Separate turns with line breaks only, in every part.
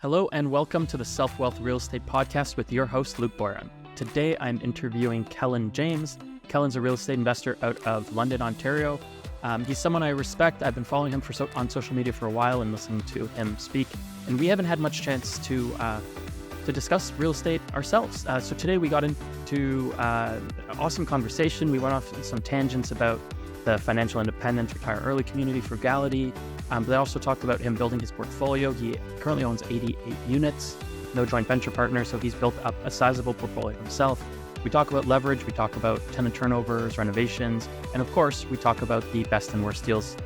Hello and welcome to the Self-Wealth Real Estate Podcast with your host, Luke Boran. Today I'm interviewing Kellan James. Kellan's a real estate investor out of London, Ontario. He's someone I respect. I've been following him on social media for a while and listening to him speak. And we haven't had much chance to discuss real estate ourselves. So today we got into an awesome conversation. We went off on some tangents about the financial independence, retire early, community frugality. But I also talked about him building his portfolio. He currently owns 88 units, no joint venture partner, so he's built up a sizable portfolio himself. We talk about leverage, we talk about tenant turnovers, renovations, and of course, we talk about the best and worst deals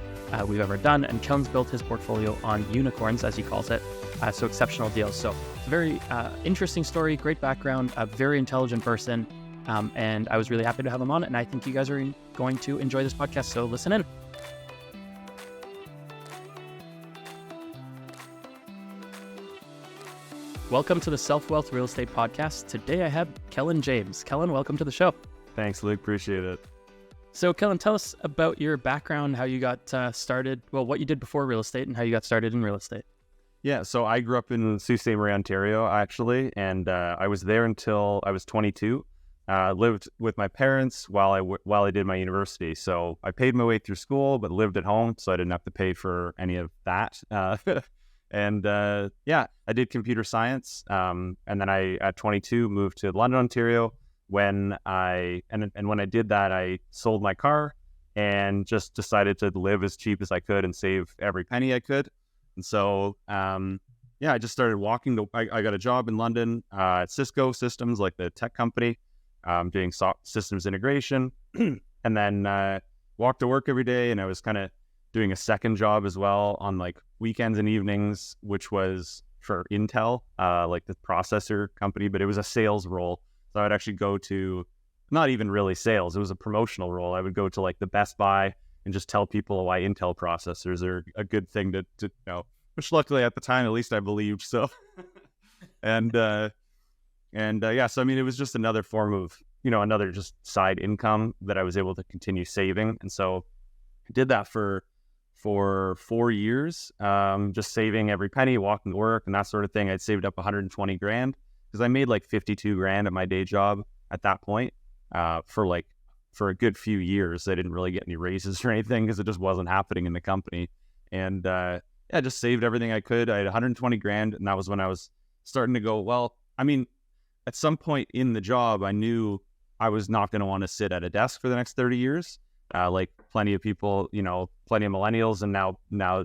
we've ever done. And Kellan's built his portfolio on unicorns, as he calls it, so exceptional deals. So it's a very interesting story, great background, a very intelligent person, and I was really happy to have him on, and I think you guys are going to enjoy this podcast, so listen in. Welcome to the Self-Wealth Real Estate Podcast. Today I have Kellan James. Kellan, welcome to the show.
Thanks, Luke. Appreciate it.
So, Kellan, tell us about your background, how you got started, well, what you did before real estate and how you got started in real estate.
Yeah, so I grew up in Sault Ste. Marie, Ontario, actually, and I was there until I was 22. Lived with my parents while I did my university. So I paid my way through school, but lived at home, so I didn't have to pay for any of that. And I did computer science. And then I, at 22, moved to London, Ontario. When I did that, I sold my car and just decided to live as cheap as I could and save every penny I could. And so, I just started walking. I got a job in London at Cisco Systems, like the tech company, doing systems integration. And then walked to work every day. And I was kind of doing a second job as well on like weekends and evenings, which was for Intel, like the processor company, but it was a sales role. So I'd actually go to, not even really sales, it was a promotional role. I would go to like the Best Buy and just tell people why Intel processors are a good thing to know, which luckily at the time, at least I believed. So, so I mean, it was just another form of, another just side income that I was able to continue saving. And so I did that for 4 years, just saving every penny, walking to work and that sort of thing. I'd saved up 120 grand because I made like 52 grand at my day job at that point. For a good few years, I didn't really get any raises or anything because it just wasn't happening in the company. And just saved everything I could. I had 120 grand, and that was when I was starting to go, well, I mean, at some point in the job, I knew I was not going to want to sit at a desk for the next 30 years. Like plenty of people, plenty of millennials and now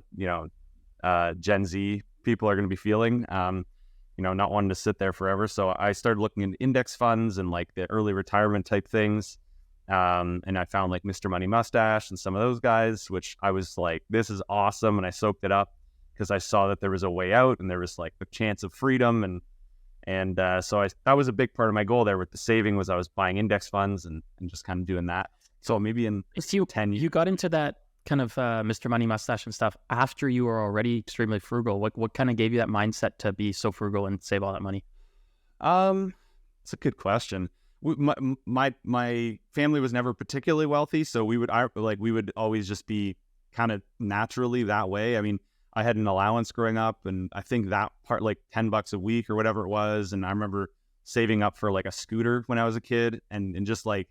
Gen Z people are going to be feeling, not wanting to sit there forever. So I started looking into index funds and like the early retirement type things. And I found like Mr. Money Mustache and some of those guys, which I was like, this is awesome. And I soaked it up because I saw that there was a way out and there was like the chance of freedom. So that was a big part of my goal there with the saving was I was buying index funds and just kind of doing that. So maybe in 10 years.
You got into that kind of Mr. Money Mustache and stuff after you were already extremely frugal. What kind of gave you that mindset to be so frugal and save all that money?
It's a good question. My family was never particularly wealthy, so we would always just be kind of naturally that way. I mean, I had an allowance growing up, and I think that part like $10 a week or whatever it was. And I remember saving up for like a scooter when I was a kid, and just like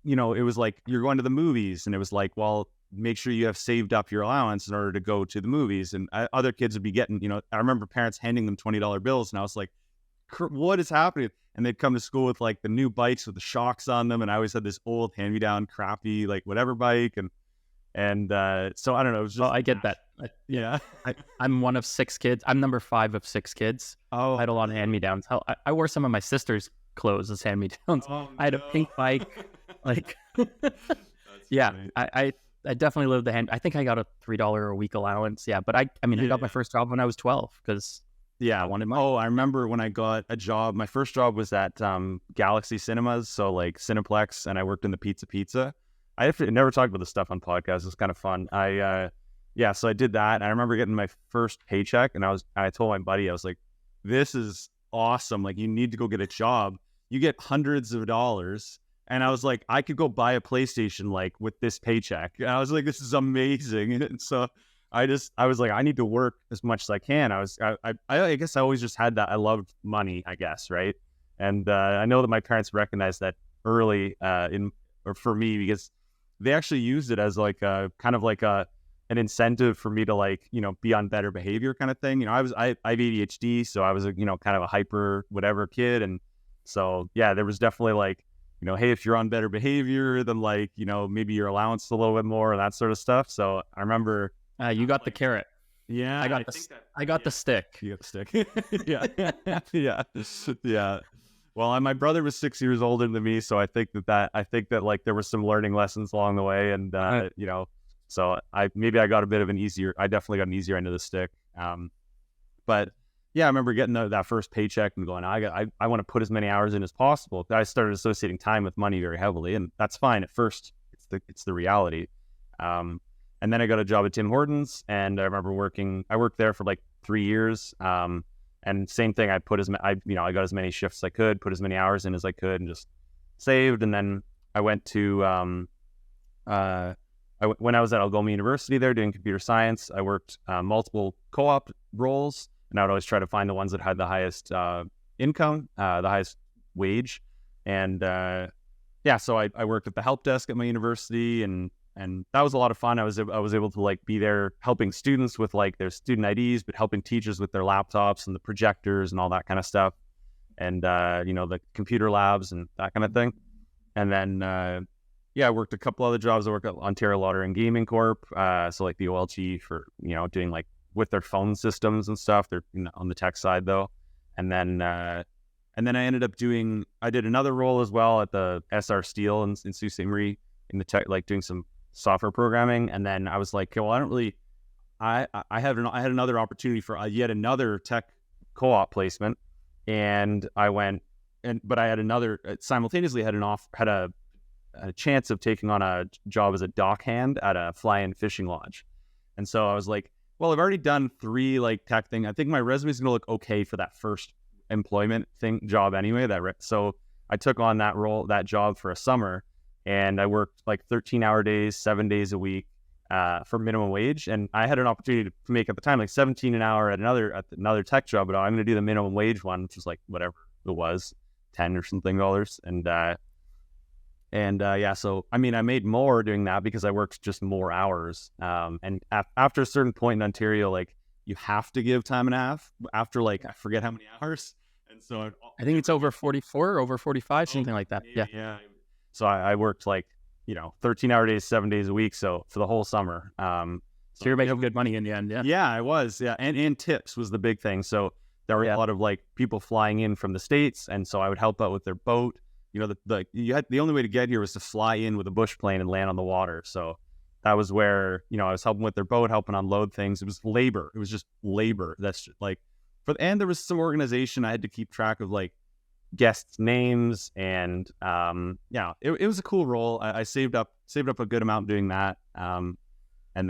it was like you're going to the movies, and it was like, well, make sure you have saved up your allowance in order to go to the movies. And other kids would be getting, I remember parents handing them $20 bills, and I was like, what is happening? And they'd come to school with like the new bikes with the shocks on them, and I always had this old hand-me-down crappy like whatever bike, and so I don't know. It was just,
I get that.
Yeah,
I'm one of 6 kids. I'm number 5 of 6 kids. I had a lot of hand-me-downs. Hell, I wore some of my sister's clothes as hand-me-downs. I had a pink bike. Like, yeah, I definitely lived I think I got a $3 a week allowance. Yeah, but I got my first job when I was 12 because I wanted money.
I remember when I got a job. My first job was at Galaxy Cinemas, so like Cineplex, and I worked in the pizza. I never talked about this stuff on podcasts. It's kind of fun. So I did that. And I remember getting my first paycheck, and I told my buddy, I was like, "This is awesome! Like, you need to go get a job. You get hundreds of dollars." And I was like, I could go buy a PlayStation like with this paycheck. And I was like, this is amazing. And so I was like, I need to work as much as I can. I guess I always just had that. I loved money, I guess. Right. And I know that my parents recognized that early for me, because they actually used it as like a kind of like an incentive for me to like, be on better behavior kind of thing. I have ADHD, so I was a, kind of a hyper whatever kid. And so, yeah, there was definitely like, hey, if you're on better behavior, then like, maybe your allowance is a little bit more and that sort of stuff. So I remember
you got the carrot.
Yeah,
I got the stick.
You got the stick. Yeah, yeah, yeah. Well, my brother was 6 years older than me, so I think that like there were some learning lessons along the way, and so I got a bit of I definitely got an easier end of the stick. But yeah, I remember getting that first paycheck and going, I want to put as many hours in as possible. I started associating time with money very heavily, and that's fine at first. It's the reality. And then I got a job at Tim Hortons, and I remember I worked there for like 3 years. And same thing, I got as many shifts as I could, put as many hours in as I could, and just saved. And then I went to, when I was at Algoma University there doing computer science, I worked multiple co-op roles, and I would always try to find the ones that had the highest income, the highest wage. And so I worked at the help desk at my university, and that was a lot of fun. I was able to like be there helping students with like their student IDs, but helping teachers with their laptops and the projectors and all that kind of stuff, and the computer labs and that kind of thing. And then I worked a couple other jobs. I worked at Ontario Lottery and Gaming Corp, so like the OLG for doing like with their phone systems and stuff. They're on the tech side though. And then I ended up I did another role as well at the SR Steel in Sault Ste. Marie in the tech, like doing some software programming. And then I was like, okay, well, I had another opportunity for yet another tech co-op placement, and I went but I had simultaneously had a chance of taking on a job as a dock hand at a fly-in fishing lodge. And so I was like, well, I've already done 3 like tech thing. I think my resume is going to look okay for that first employment job anyway. So I took on that job for a summer, and I worked like 13-hour days, 7 days a week for minimum wage. And I had an opportunity to make at the time like 17 an hour at another tech job, but I'm going to do the minimum wage one, which was like whatever it was, 10 or something dollars. So I mean, I made more doing that because I worked just more hours. And after a certain point in Ontario, like you have to give time and a half after like I forget how many hours. And so
I think it's over 44 or over 45, something like that.
Maybe, yeah. So I worked like 13-hour days, 7 days a week. So for the whole summer.
So you're making good money in the end. Yeah.
Yeah, I was. Yeah, and tips was the big thing. So there were a lot of like people flying in from the States, and so I would help out with their boat. The only way to get here was to fly in with a bush plane and land on the water. So that was where, I was helping with their boat, helping unload things. It was labor. It was just labor. That's just like, and there was some organization. I had to keep track of like guests' names, and it was a cool role. I saved up a good amount doing that. And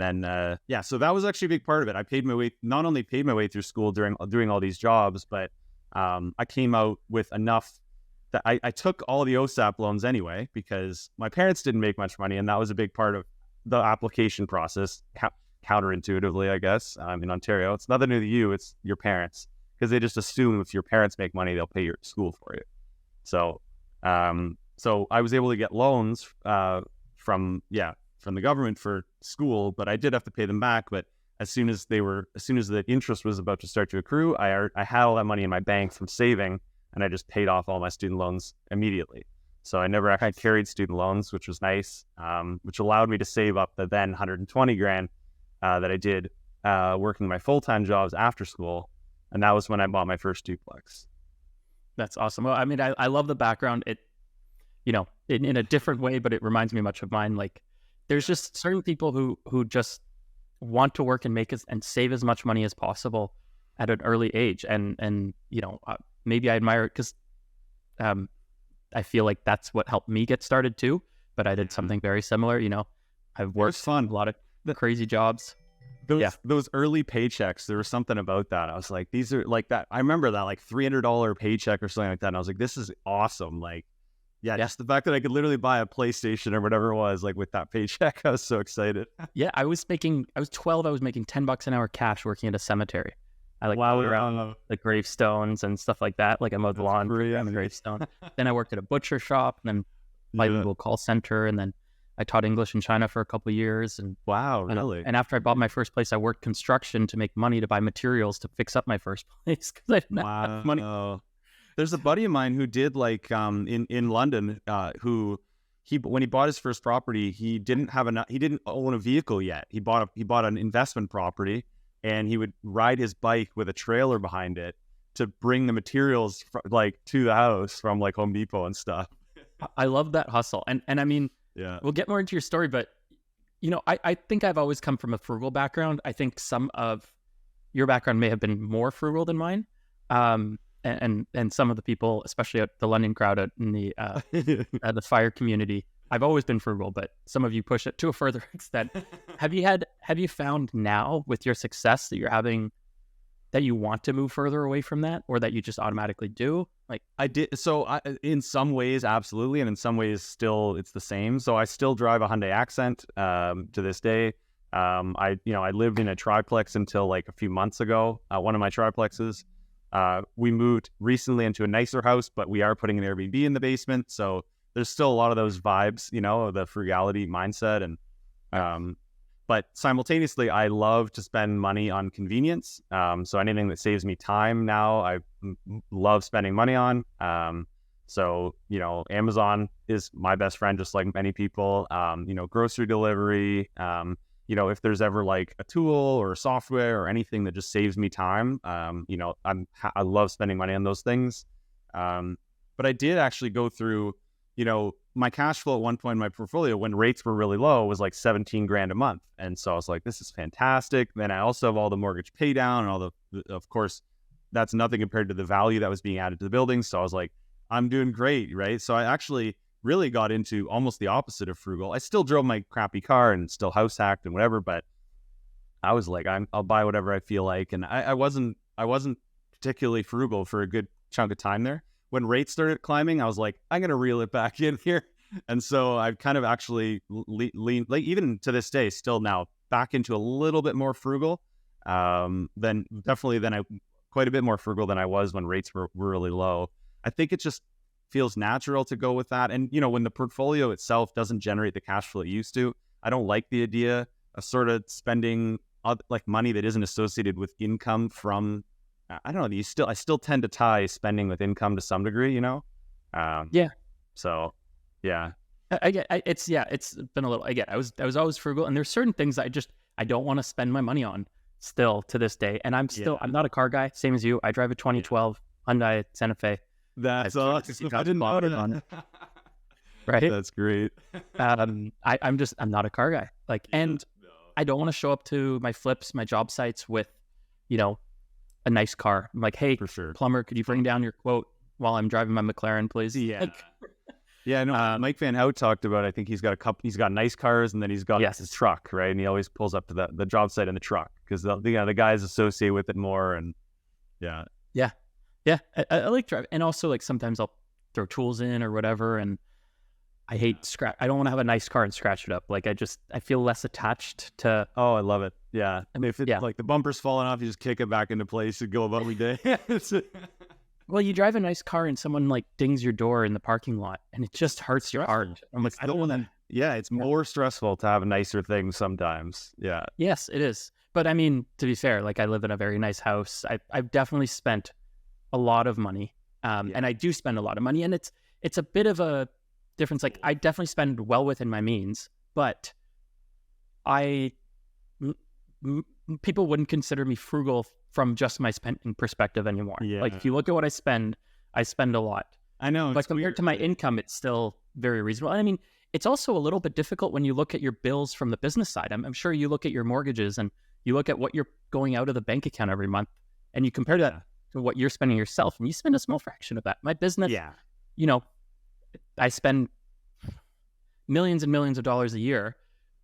then so that was actually a big part of it. Not only paid my way through school doing all these jobs, but I came out with enough that I took all the OSAP loans anyway, because my parents didn't make much money, and that was a big part of the application process. Counterintuitively, I guess, in Ontario, it's nothing new to you; it's your parents, because they just assume if your parents make money, they'll pay your school for you. So, so I was able to get loans from the government for school, but I did have to pay them back. But as soon as the interest was about to start to accrue, I had all that money in my bank from saving, and I just paid off all my student loans immediately. So I never actually carried student loans, which was nice, which allowed me to save up the then $120,000 that I did working my full-time jobs after school. And that was when I bought my first duplex.
That's awesome. Well, I mean, I love the background. It, in a different way, but it reminds me much of mine. Like, there's just certain people who just want to work and make and save as much money as possible at an early age. And maybe I admire it because I feel like that's what helped me get started too. But I did something very similar. I've worked a lot of crazy jobs.
Those early paychecks, there was something about that. I was like, these are like that. I remember that like $300 paycheck or something like that. And I was like, this is awesome. Like Yeah, just the fact that I could literally buy a PlayStation or whatever it was, like with that paycheck, I was so excited.
Yeah, I was 12, I was making $10 an hour cash working at a cemetery. I like mowed around the gravestones and stuff like that. Like I mowed the lawn around the gravestone. Then I worked at a butcher shop, and then bilingual call center, and then I taught English in China for a couple of years. And
wow, really?
And after I bought my first place, I worked construction to make money to buy materials to fix up my first place because I didn't have money.
There's a buddy of mine who did like in London, who when he bought his first property, he didn't own a vehicle yet. He bought an investment property, and he would ride his bike with a trailer behind it to bring the materials to the house from like Home Depot and stuff.
I love that hustle. And I mean,
yeah,
we'll get more into your story, but I think I've always come from a frugal background. I think some of your background may have been more frugal than mine. And some of the people, especially at the London crowd in the the fire community, I've always been frugal, but some of you push it to a further extent. Have you found now with your success that you're having that you want to move further away from that, or that you just automatically do? Like
I did. So in some ways, absolutely. And in some ways still it's the same. So I still drive a Hyundai Accent to this day. I lived in a triplex until like a few months ago. One of my triplexes. We moved recently into a nicer house, but we are putting an Airbnb in the basement. So there's still a lot of those vibes, the frugality mindset. And, but simultaneously, I love to spend money on convenience. So anything that saves me time now, I love spending money on. So, Amazon is my best friend, just like many people, grocery delivery, if there's ever like a tool or a software or anything that just saves me time, I love spending money on those things. But I did actually go through, my cash flow at one point in my portfolio when rates were really low was like 17 grand a month. And so I was like, this is fantastic. Then I also have all the mortgage pay down and all of course, that's nothing compared to the value that was being added to the building. So I was like, I'm doing great, right? So I actually really got into almost the opposite of frugal. I still drove my crappy car and still house hacked and whatever, but I was like, I'll buy whatever I feel like. And I wasn't particularly frugal for a good chunk of time there. When rates started climbing, I was like, I'm going to reel it back in here. And so I've kind of actually leaned, like even to this day, still now back into a little bit more frugal. Quite a bit more frugal than I was when rates were really low. I think it just feels natural to go with that. And, when the portfolio itself doesn't generate the cash flow it used to, I don't like the idea of sort of spending like money that isn't associated with income from, I don't know, I still tend to tie spending with income to some degree,
Yeah.
So, yeah.
It's been a little, again, I was always frugal, and there's certain things I don't want to spend my money on still to this day. And I'm not a car guy, same as you. I drive a 2012 Hyundai Santa Fe.
That's awesome. I didn't know that.
Right?
That's great.
I'm not a car guy. I don't want to show up to my flips, my job sites with, a nice car. I'm like, hey,
for sure,
plumber, could you bring down your quote while I'm driving my McLaren, please?
Yeah. Yeah, no. Mike Van Hout talked about, I think he's got nice cars, and then he's got his truck, right? And he always pulls up to the job site in the truck because the guys associate with it more. And yeah.
I like driving, and also like sometimes I'll throw tools in or whatever, and I hate scratch. I don't want to have a nice car and scratch it up. Like I feel less attached to.
Oh, I love it. Yeah, and if it's like the bumper's falling off, you just kick it back into place and go about every day.
Well, you drive a nice car and someone like dings your door in the parking lot, and it just hurts your heart. I'm like, I don't want to.
Yeah, it's more stressful to have nicer things sometimes. Yeah.
Yes, it is. But I mean, to be fair, like I live in a very nice house. I've definitely spent a lot of money, and I do spend a lot of money, and it's a bit of a difference. Like I definitely spend well within my means, but people wouldn't consider me frugal from just my spending perspective anymore.
Yeah.
Like if you look at what I spend a lot.
I know.
But compared to my income, it's still very reasonable. And I mean, it's also a little bit difficult when you look at your bills from the business side. I'm sure you look at your mortgages and you look at what you're going out of the bank account every month, and you compare that to what you're spending yourself, and you spend a small fraction of that. My business, I spend millions and millions of dollars a year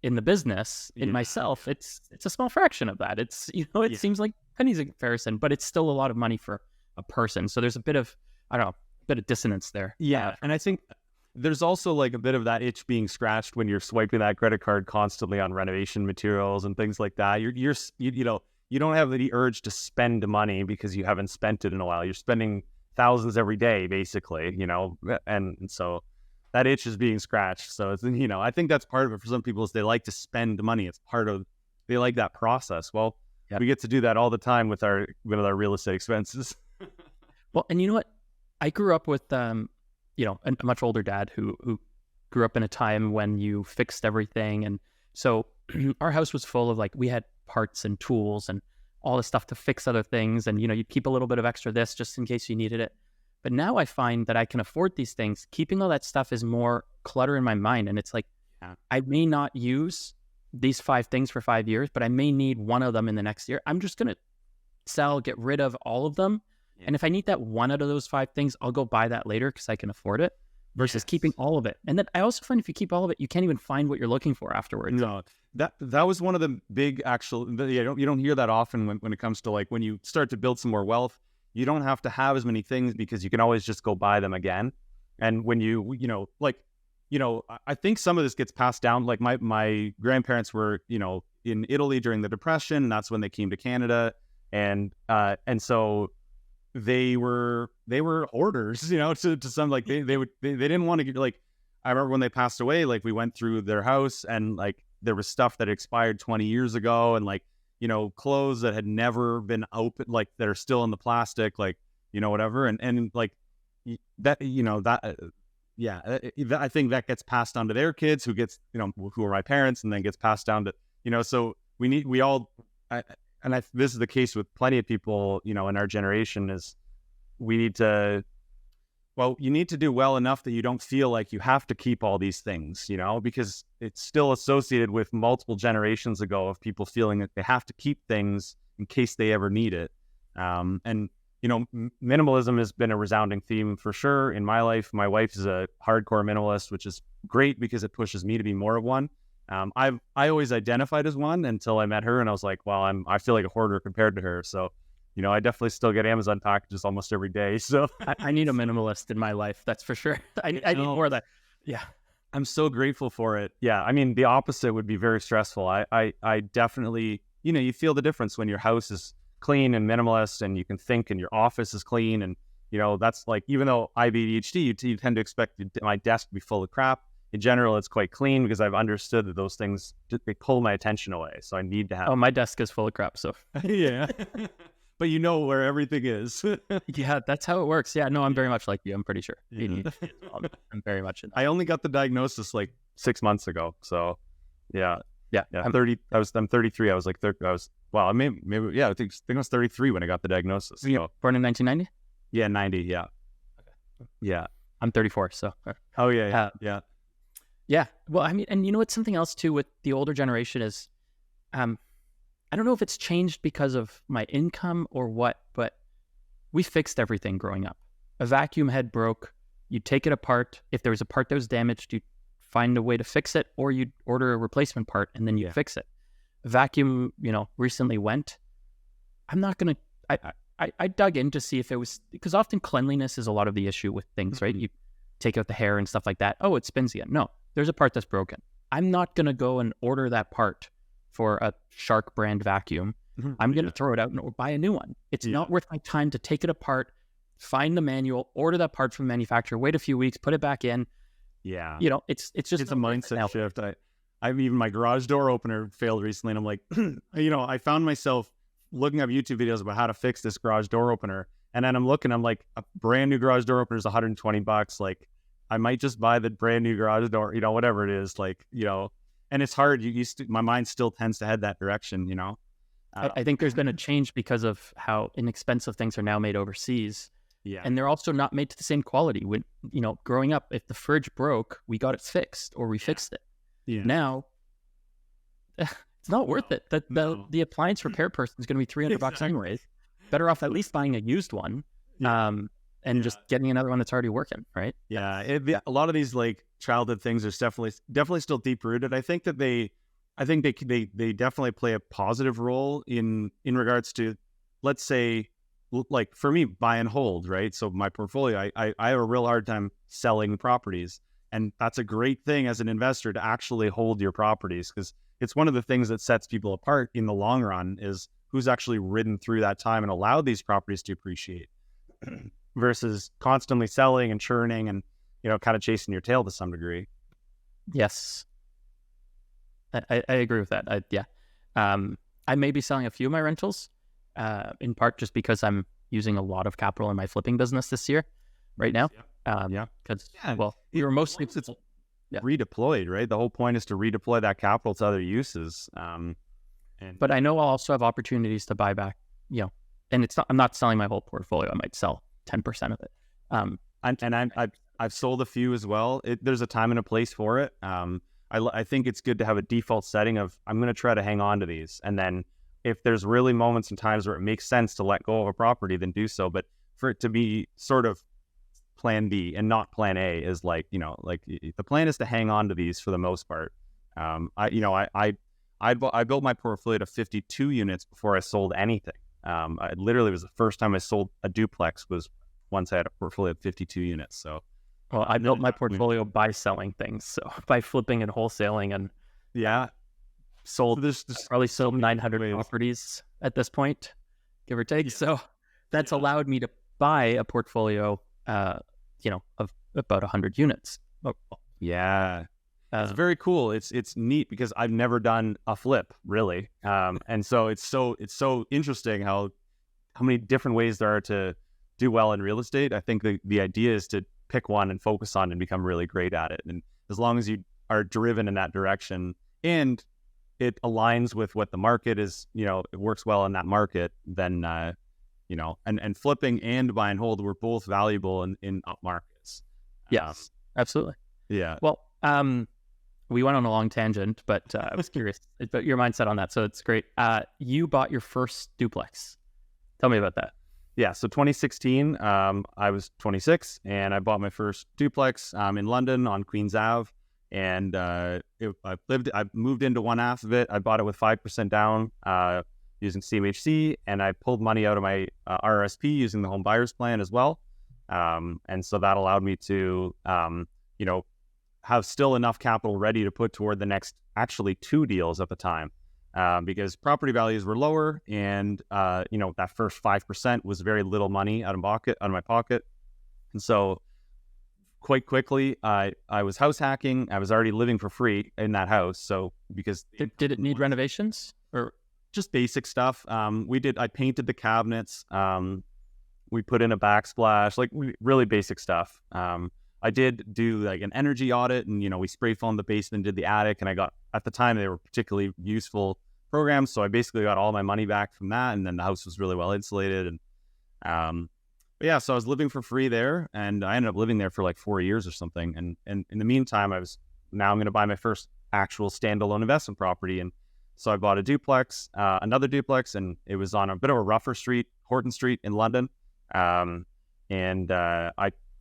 in the business. In myself, it's a small fraction of that. It's it seems like pennies in comparison, but it's still a lot of money for a person. So there's a bit of dissonance there.
Yeah, and I think there's also like a bit of that itch being scratched when you're swiping that credit card constantly on renovation materials and things like that. You know, you don't have the urge to spend money because you haven't spent it in a while. You're spending thousands every day, basically, you know, and so that itch is being scratched. So it's, you know, I think that's part of it for some people is they like to spend money. It's part of, they like that process. Well, we get to do that all the time with our real estate expenses.
Well, and you know what? I grew up with, you know, a much older dad who grew up in a time when you fixed everything. And so our house was full of like, we had parts and tools and all this stuff to fix other things. And, you know, you'd keep a little bit of extra this just in case you needed it. But now I find that I can afford these things. Keeping all that stuff is more clutter in my mind. And it's like, I may not use these 5 things for 5 years, but I may need one of them in the next year. I'm just going to sell, get rid of all of them. And if I need that one out of those 5 things, I'll go buy that later because I can afford it versus keeping all of it. And then I also find if you keep all of it, you can't even find what you're looking for afterwards.
No, that was one of the big actual, you don't hear that often when it comes to like when you start to build some more wealth, you don't have to have as many things because you can always just go buy them again. And when you know, like, you know, I think some of this gets passed down. Like my grandparents were, you know, in Italy during the Depression, and that's when they came to Canada. And so they were hoarders, you know, to some, like they didn't want to get, like, I remember when they passed away, like we went through their house and like there was stuff that expired 20 years ago and like, you know, clothes that had never been open, like that are still in the plastic, like, you know, whatever. And like that, you know, that, I think that gets passed on to their kids who gets, you know, who are my parents, and then gets passed down to, you know, so this is the case with plenty of people, you know, in our generation is you need to do well enough that you don't feel like you have to keep all these things, you know, because it's still associated with multiple generations ago of people feeling that they have to keep things in case they ever need it. And, you know, minimalism has been a resounding theme for sure in my life. My wife is a hardcore minimalist, which is great because it pushes me to be more of one. I always identified as one until I met her, and I was like, well, I feel like a hoarder compared to her. So, you know, I definitely still get Amazon packages almost every day. So
I need a minimalist in my life. That's for sure. I need more of that. Yeah.
I'm so grateful for it. Yeah. I mean, the opposite would be very stressful. I definitely, you know, you feel the difference when your house is clean and minimalist and you can think and your office is clean. And, you know, that's like, even though I have ADHD, you tend to expect my desk to be full of crap. In general, it's quite clean because I've understood that those things, they pull my attention away. So I need to have...
Oh, my desk is full of crap, so...
Yeah. But you know where everything is.
Yeah, that's how it works. Yeah, no, I'm very much like you. I'm pretty sure. Yeah. I'm very much in that.
I only got the diagnosis like 6 months ago. So, yeah. I'm 33. I was like, maybe, I think I was 33 when I got the diagnosis. So.
Born in 1990?
Yeah, 90. Yeah. Okay. Yeah.
I'm 34. So.
Oh yeah. Yeah.
Yeah. Well, I mean, and you know what's something else too with the older generation is, I don't know if it's changed because of my income or what, but we fixed everything growing up. A vacuum head broke, you'd take it apart. If there was a part that was damaged, you'd find a way to fix it, or you'd order a replacement part and then you'd fix it. A vacuum, you know, recently went. I'm not going to, I dug in to see if it was, because often cleanliness is a lot of the issue with things, right? You take out the hair and stuff like that. Oh, it spins again. No, there's a part that's broken. I'm not going to go and order that part for a Shark brand vacuum. I'm going to throw it out and buy a new one. It's not worth my time to take it apart, find the manual, order that part from the manufacturer, wait a few weeks, put it back in.
Yeah.
You know, it's just
a mindset shift. I've even my garage door opener failed recently, and I'm like, you know, I found myself looking up YouTube videos about how to fix this garage door opener. And then I'm like, a brand new garage door opener is $120. Like, I might just buy the brand new garage door, you know, whatever it is, like, you know, and it's hard. My mind still tends to head that direction, you know?
I think there's been a change because of how inexpensive things are now made overseas.
Yeah.
And they're also not made to the same quality. When, you know, growing up, if the fridge broke, we got it fixed or we fixed it.
Yeah.
Now, it's not worth it. The appliance repair person is going to be $300 anyways. Better off at least buying a used one. And just getting another one that's already working, right?
Yeah, a lot of these like childhood things are definitely still deep rooted. I think that they definitely play a positive role in regards to, let's say, like for me, buy and hold, right? So my portfolio, I have a real hard time selling properties, And that's a great thing as an investor to actually hold your properties, because it's one of the things that sets people apart in the long run is who's actually ridden through that time and allowed these properties to appreciate versus constantly selling and churning and, kind of chasing your tail to some degree.
Yes. I agree with that. I may be selling a few of my rentals, in part just because I'm using a lot of capital in my flipping business this year, right now. Because we were mostly
redeployed, right? The whole point is to redeploy that capital to other uses.
But I know I'll also have opportunities to buy back, and I'm not selling my whole portfolio. I might sell 10% of it.
I've sold a few as well. There's a time and a place for it. I think it's good to have a default setting of I'm going to try to hang on to these, and then if there's really moments and times where it makes sense to let go of a property, then do so. But for it to be sort of plan B and not plan A is the plan is to hang on to these for the most part. I built my portfolio to 52 units before I sold anything. It literally was the first time I sold a duplex was once I had a portfolio of 52 units. So,
well, I built my portfolio by selling things, so by flipping and wholesaling, and sold. So there's probably sold 900 properties at this point, give or take. Yeah. So that's allowed me to buy a portfolio, of about 100 units.
Yeah. It's very cool. It's neat because I've never done a flip really. And so it's so interesting how many different ways there are to do well in real estate. I think the idea is to pick one and focus on and become really great at it. And as long as you are driven in that direction and it aligns with what the market is, it works well in that market, then, and flipping and buy and hold were both valuable in up markets.
Yes, absolutely.
Yeah.
Well, we went on a long tangent, but I was curious about your mindset on that. So it's great. You bought your first duplex. Tell me about that.
Yeah. So 2016, I was 26 and I bought my first duplex in London on Queens Ave. And I moved into one half of it. I bought it with 5% down using CMHC, and I pulled money out of my RRSP using the home buyer's plan as well. And so that allowed me to, have still enough capital ready to put toward the next, actually 2 deals at the time, because property values were lower, and that first 5% was very little money out of my pocket, and so quite quickly I was house hacking. I was already living for free in that house, so because
did it need renovations or
just basic stuff? I painted the cabinets. We put in a backsplash, really basic stuff. I did do an energy audit, and we spray foamed the basement, did the attic, and at the time they were particularly useful programs, so I basically got all my money back from that, and then the house was really well insulated. And so I was living for free there, and I ended up living there for 4 years or something. And in the meantime, I'm going to buy my first actual standalone investment property, and so I bought a duplex, another duplex, and it was on a bit of a rougher street, Horton Street in London, and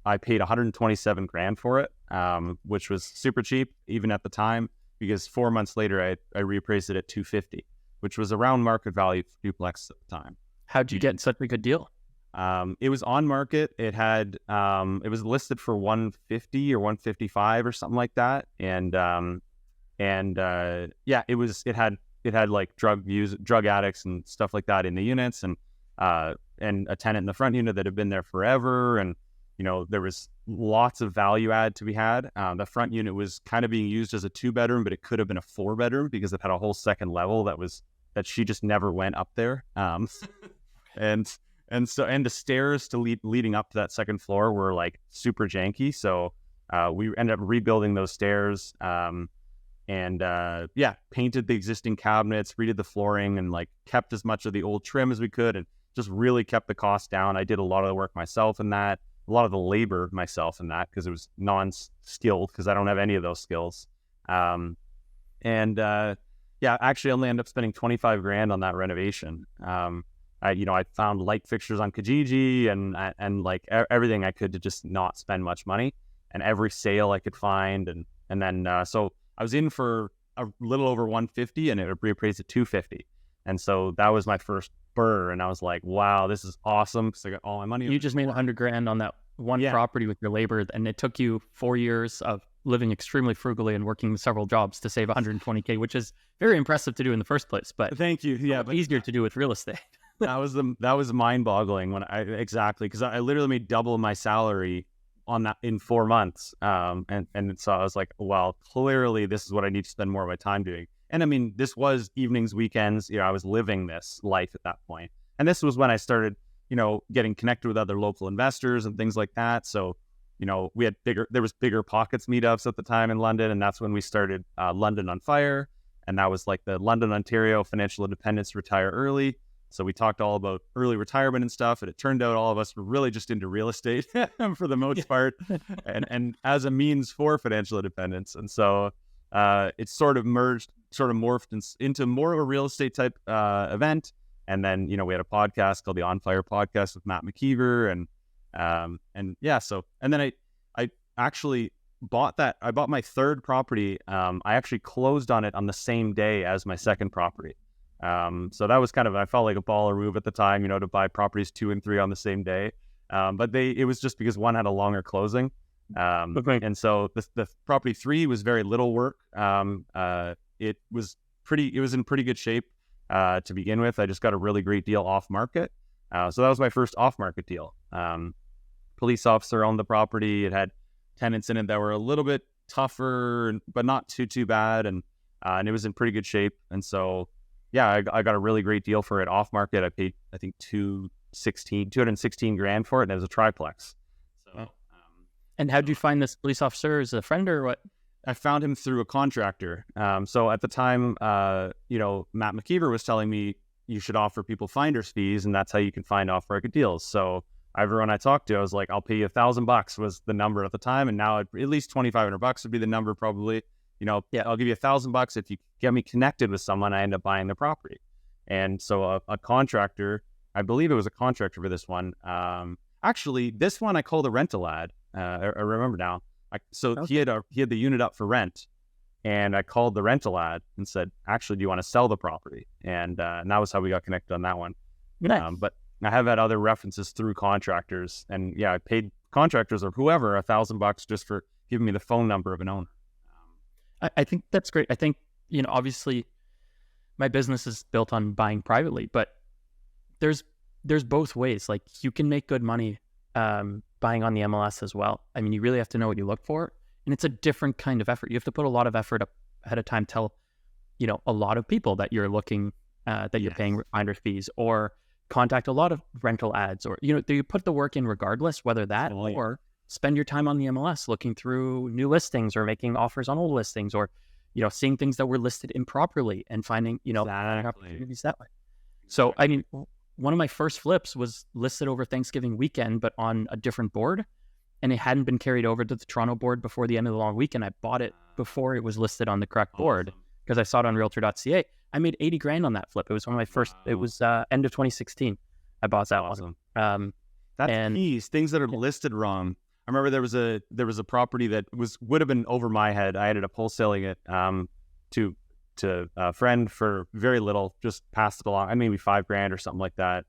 I paid $127,000 for it, which was super cheap even at the time, because 4 months later I reappraised it at $250,000, which was around market value for duplex at the time.
How'd you get such a good deal?
It was on market. It had it was listed for $150,000 or $155,000 or something like that, and it had drug addicts and stuff like that in the units, and a tenant in the front unit that had been there forever, and there was lots of value add to be had. The front unit was kind of being used as a 2-bedroom, but it could have been a 4-bedroom because it had a whole second level that she just never went up there. And the stairs leading up to that second floor were super janky. So we ended up rebuilding those stairs, painted the existing cabinets, redid the flooring, and kept as much of the old trim as we could, and just really kept the cost down. I did a lot of the work myself in that. A lot of the labor myself in that, because it was non-skilled, because I don't have any of those skills. Actually only ended up spending $25,000 on that renovation. I found light fixtures on Kijiji and everything I could to just not spend much money, and every sale I could find. And then so I was in for a little over $150,000, and it reappraised at $250,000. And so that was my first BRRRR, and I was like, wow, this is awesome, because I got all my money.
You just made $100,000 on that one property with your labor, and it took you 4 years of living extremely frugally and working several jobs to save 120K, which is very impressive to do in the first place. But
thank you. Yeah, but
easier to do with real estate.
that was mind boggling because I literally made double my salary on that in 4 months. And so I was like, well, clearly this is what I need to spend more of my time doing. And I mean, this was evenings, weekends, I was living this life at that point. And this was when I started, getting connected with other local investors and things like that. So, there was Bigger Pockets meetups at the time in London. And that's when we started London on Fire. And that was like the London, Ontario Financial Independence Retire Early. So we talked all about early retirement and stuff, and it turned out all of us were really just into real estate for the most part, and as a means for financial independence. And so it sort of morphed into more of a real estate type event. And then we had a podcast called the On Fire Podcast with Matt McKeever, and then I actually bought my third property. I actually closed on it on the same day as my second property. So that was I felt like a baller move at the time, to buy properties 2 and 3 on the same day. But it was just because one had a longer closing. And so the property 3 was very little work. It was in pretty good shape, to begin with. I just got a really great deal off market. So that was my first off market deal. Police officer owned the property. It had tenants in it that were a little bit tougher, but not too bad. And it was in pretty good shape. And so, yeah, I got a really great deal for it off market. I paid, I think, $216,000 for it, and it was a triplex. So,
and how did you find this police officer? As a friend or what?
I found him through a contractor. So at the time, Matt McKeever was telling me you should offer people finder's fees, and that's how you can find off market deals. So everyone I talked to, I was like, I'll pay you $1,000 was the number at the time, and now at least $2,500 would be the number probably. I'll give you $1,000 if you get me connected with someone. I end up buying the property. And so a contractor, I believe it was a contractor for this one. Actually, this one I called a rental ad. I remember now. He had the unit up for rent, and I called the rental ad and said, actually, do you want to sell the property? And that was how we got connected on that one.
Nice.
But I have had other references through contractors, and I paid contractors or whoever $1,000 just for giving me the phone number of an owner.
I think that's great. I think, obviously my business is built on buying privately, but there's both ways. Like, you can make good money buying on the MLS as well. I mean, you really have to know what you look for, and it's a different kind of effort. You have to put a lot of effort up ahead of time, tell, a lot of people that you're looking, that you're paying finder fees, or contact a lot of rental ads, or, you put the work in regardless, whether that or spend your time on the MLS looking through new listings or making offers on old listings, or, seeing things that were listed improperly and finding, opportunities that way. So, I mean, one of my first flips was listed over Thanksgiving weekend, but on a different board, and it hadn't been carried over to the Toronto board before the end of the long weekend. I bought it before it was listed on the correct board because I saw it on realtor.ca. I made $80,000 on that flip. It was one of my first, it was end of 2016. I bought that one.
That's keys, things that are listed wrong. I remember there was a property that would have been over my head. I ended up wholesaling it to a friend for very little, just passed it along, maybe $5,000 or something like that.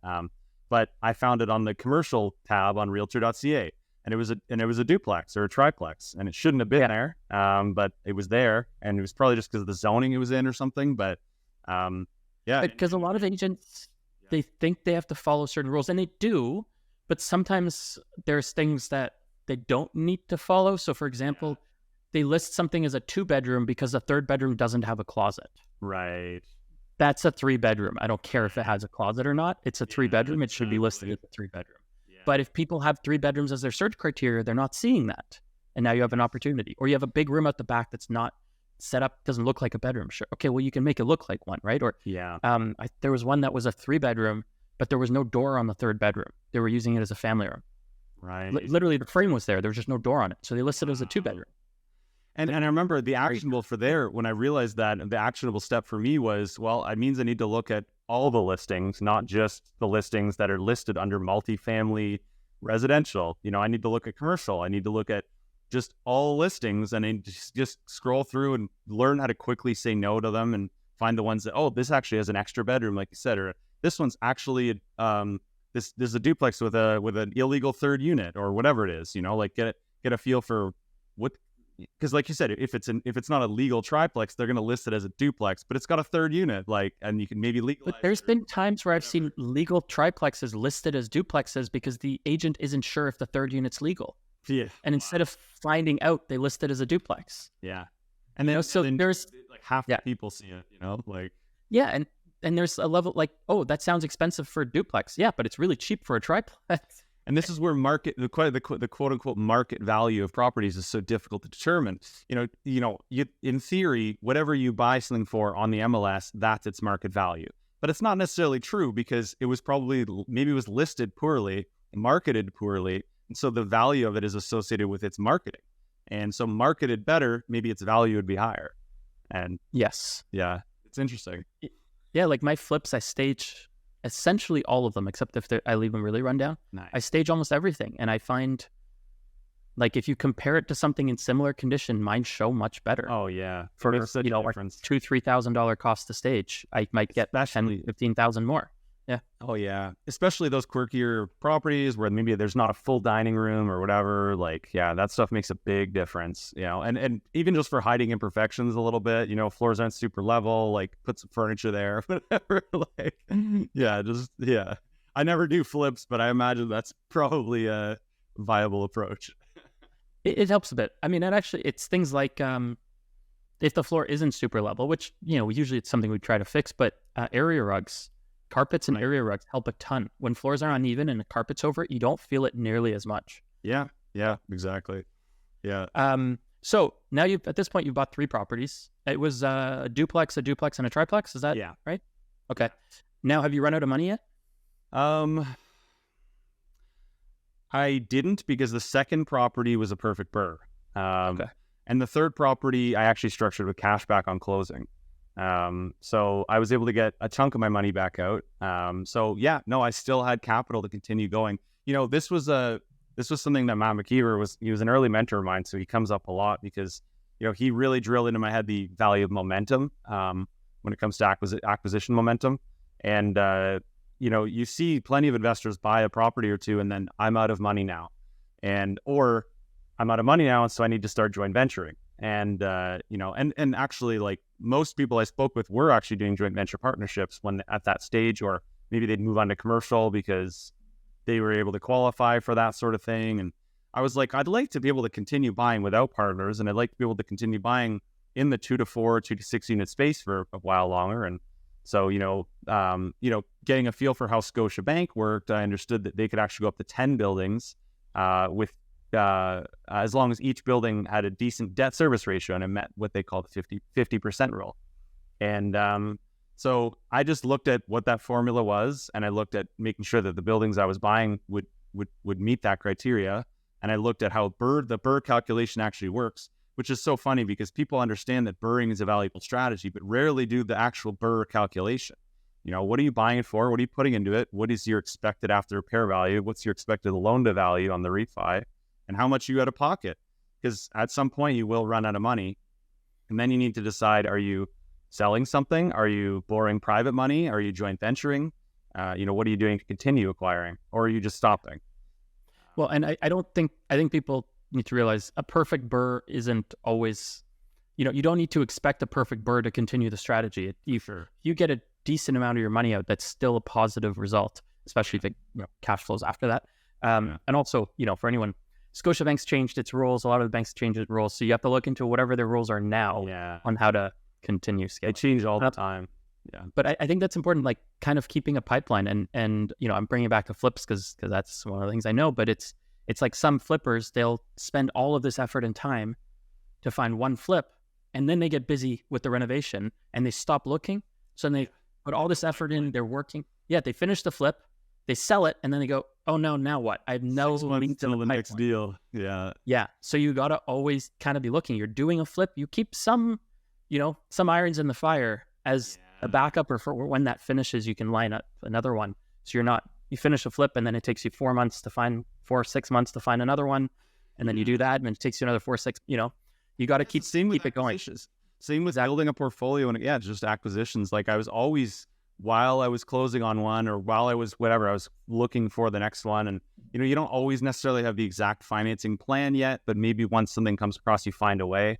But I found it on the commercial tab on realtor.ca, and it was a duplex or a triplex, and it shouldn't have been there, but it was there, and it was probably just because of the zoning it was in or something. But
because a lot of agents, they think they have to follow certain rules, and they do, but sometimes there's things that they don't need to follow. So, for example, they list something as a 2-bedroom because a 3rd bedroom doesn't have a closet.
Right.
That's a 3-bedroom. I don't care if it has a closet or not. It's a 3-bedroom. It should be listed as a 3-bedroom. Yeah. But if people have 3 bedrooms as their search criteria, they're not seeing that. And now you have an opportunity. Or you have a big room at the back that's not set up, doesn't look like a bedroom. Sure. Okay, well, you can make it look like one, right? Or there was one that was a 3-bedroom, but there was no door on the 3rd bedroom. They were using it as a family room.
Right.
Literally, the frame was there. There was just no door on it. So they listed it as a 2-bedroom.
And I remember the actionable for there, when I realized that, the actionable step for me was, well, it means I need to look at all the listings, not just the listings that are listed under multifamily residential. I need to look at commercial. I need to look at just all listings, and then just scroll through and learn how to quickly say no to them and find the ones that, this actually has an extra bedroom, like you said, or this one's actually this is a duplex with an illegal 3rd unit, or whatever it is. Like get a feel for because like you said, if it's not a legal triplex, they're going to list it as a duplex, but it's got a third unit, like, and you can maybe legalize.
But there's been times where I've seen legal triplexes listed as duplexes because the agent isn't sure if the third unit's legal.
Yeah.
And instead of finding out, they list it as a duplex.
Yeah. And then,
so
then
there's
like half the people see it, like.
Yeah, and there's a level like, oh, that sounds expensive for a duplex. Yeah, but it's really cheap for a triplex.
And this is where the quote unquote market value of properties is so difficult to determine. In theory, whatever you buy something for on the MLS, that's its market value. But it's not necessarily true because it was maybe it was listed poorly, marketed poorly, and so the value of it is associated with its marketing. And so marketed better, maybe its value would be higher. And
yes,
yeah, it's interesting.
Yeah, like my flips, I stage essentially all of them, except if I leave them really run down.
Nice.
I stage almost everything, and I find, like, if you compare it to something in similar condition, mine show much better.
Oh yeah,
for like $2,000-$3,000 cost to stage, I might get $10,000-$15,000 more. Yeah.
Oh yeah, especially those quirkier properties where maybe there's not a full dining room or whatever. Like, yeah, that stuff makes a big difference. And even just for hiding imperfections a little bit. Floors aren't super level. Like, put some furniture there, whatever. Like, yeah. I never do flips, but I imagine that's probably a viable approach.
It helps a bit. I mean, it's things like if the floor isn't super level, which usually it's something we try to fix, but area rugs. Carpets and area rugs help a ton. When floors are uneven and the carpet's over it, you don't feel it nearly as much.
Yeah, exactly. Yeah.
So now at this point, you've bought 3 properties. It was a duplex, and a triplex. Is that right? Okay. Now, have you run out of money yet?
I didn't, because the second property was a perfect BRRRR.
Okay.
And the third property, I actually structured with cash back on closing. So I was able to get a chunk of my money back out. I still had capital to continue going. This was something that Matt McKeever he was an early mentor of mine. So he comes up a lot because, he really drilled into my head the value of momentum, when it comes to acquisition momentum. And, you see plenty of investors buy a property or two and then I'm out of money now, or I'm out of money now. And so I need to start joint venturing. And actually, like, most people I spoke with were actually doing joint venture partnerships when at that stage, or maybe they'd move on to commercial because they were able to qualify for that sort of thing. And I was like, I'd like to be able to continue buying without partners, and I'd like to be able to continue buying in the 2 to 4, 2 to 6 unit space for a while longer. And so, getting a feel for how Scotiabank worked, I understood that they could actually go up to 10 buildings with as long as each building had a decent debt service ratio and it met what they call the 50% rule. And so I just looked at what that formula was, and I looked at making sure that the buildings I was buying would meet that criteria. And I looked at how the BRRRR calculation actually works, which is so funny because people understand that BRRRRing is a valuable strategy, but rarely do the actual BRRRR calculation. What are you buying it for? What are you putting into it? What is your expected after repair value? What's your expected loan to value on the refi? And how much are you out of pocket? Because at some point you will run out of money. And then you need to decide, are you selling something? Are you borrowing private money? Are you joint venturing? What are you doing to continue acquiring? Or are you just stopping?
Well, and I think people need to realize a perfect BRRRR isn't always, you don't need to expect a perfect BRRRR to continue the strategy. You get a decent amount of your money out, that's still a positive result, especially if it cash flows after that. And also, for anyone, Scotiabank's changed its rules. A lot of the banks changed its rules. So you have to look into whatever their rules are now on how to continue scaling.
They change all the time. Yeah.
But I think that's important, like kind of keeping a pipeline. And I'm bringing it back to flips because that's one of the things I know. But it's like some flippers, they'll spend all of this effort and time to find one flip. And then they get busy with the renovation and they stop looking. So then they put all this effort in, they're working. Yeah, they finish the flip. They sell it, and then they go, oh, no, now what? I have no leads
until the next deal. Yeah.
Yeah. So you got to always kind of be looking. You're doing a flip. You keep some irons in the fire as a backup, or for when that finishes, you can line up another one. So you finish a flip, and then it takes you 4 months to find 6 months to find another one. And then you do that, and it takes you another 4, 6, you got to keep it going.
Same with building a portfolio, and just acquisitions. Like, I was always while I was closing on one, or while I was whatever, I was looking for the next one. And, you don't always necessarily have the exact financing plan yet, but maybe once something comes across, you find a way.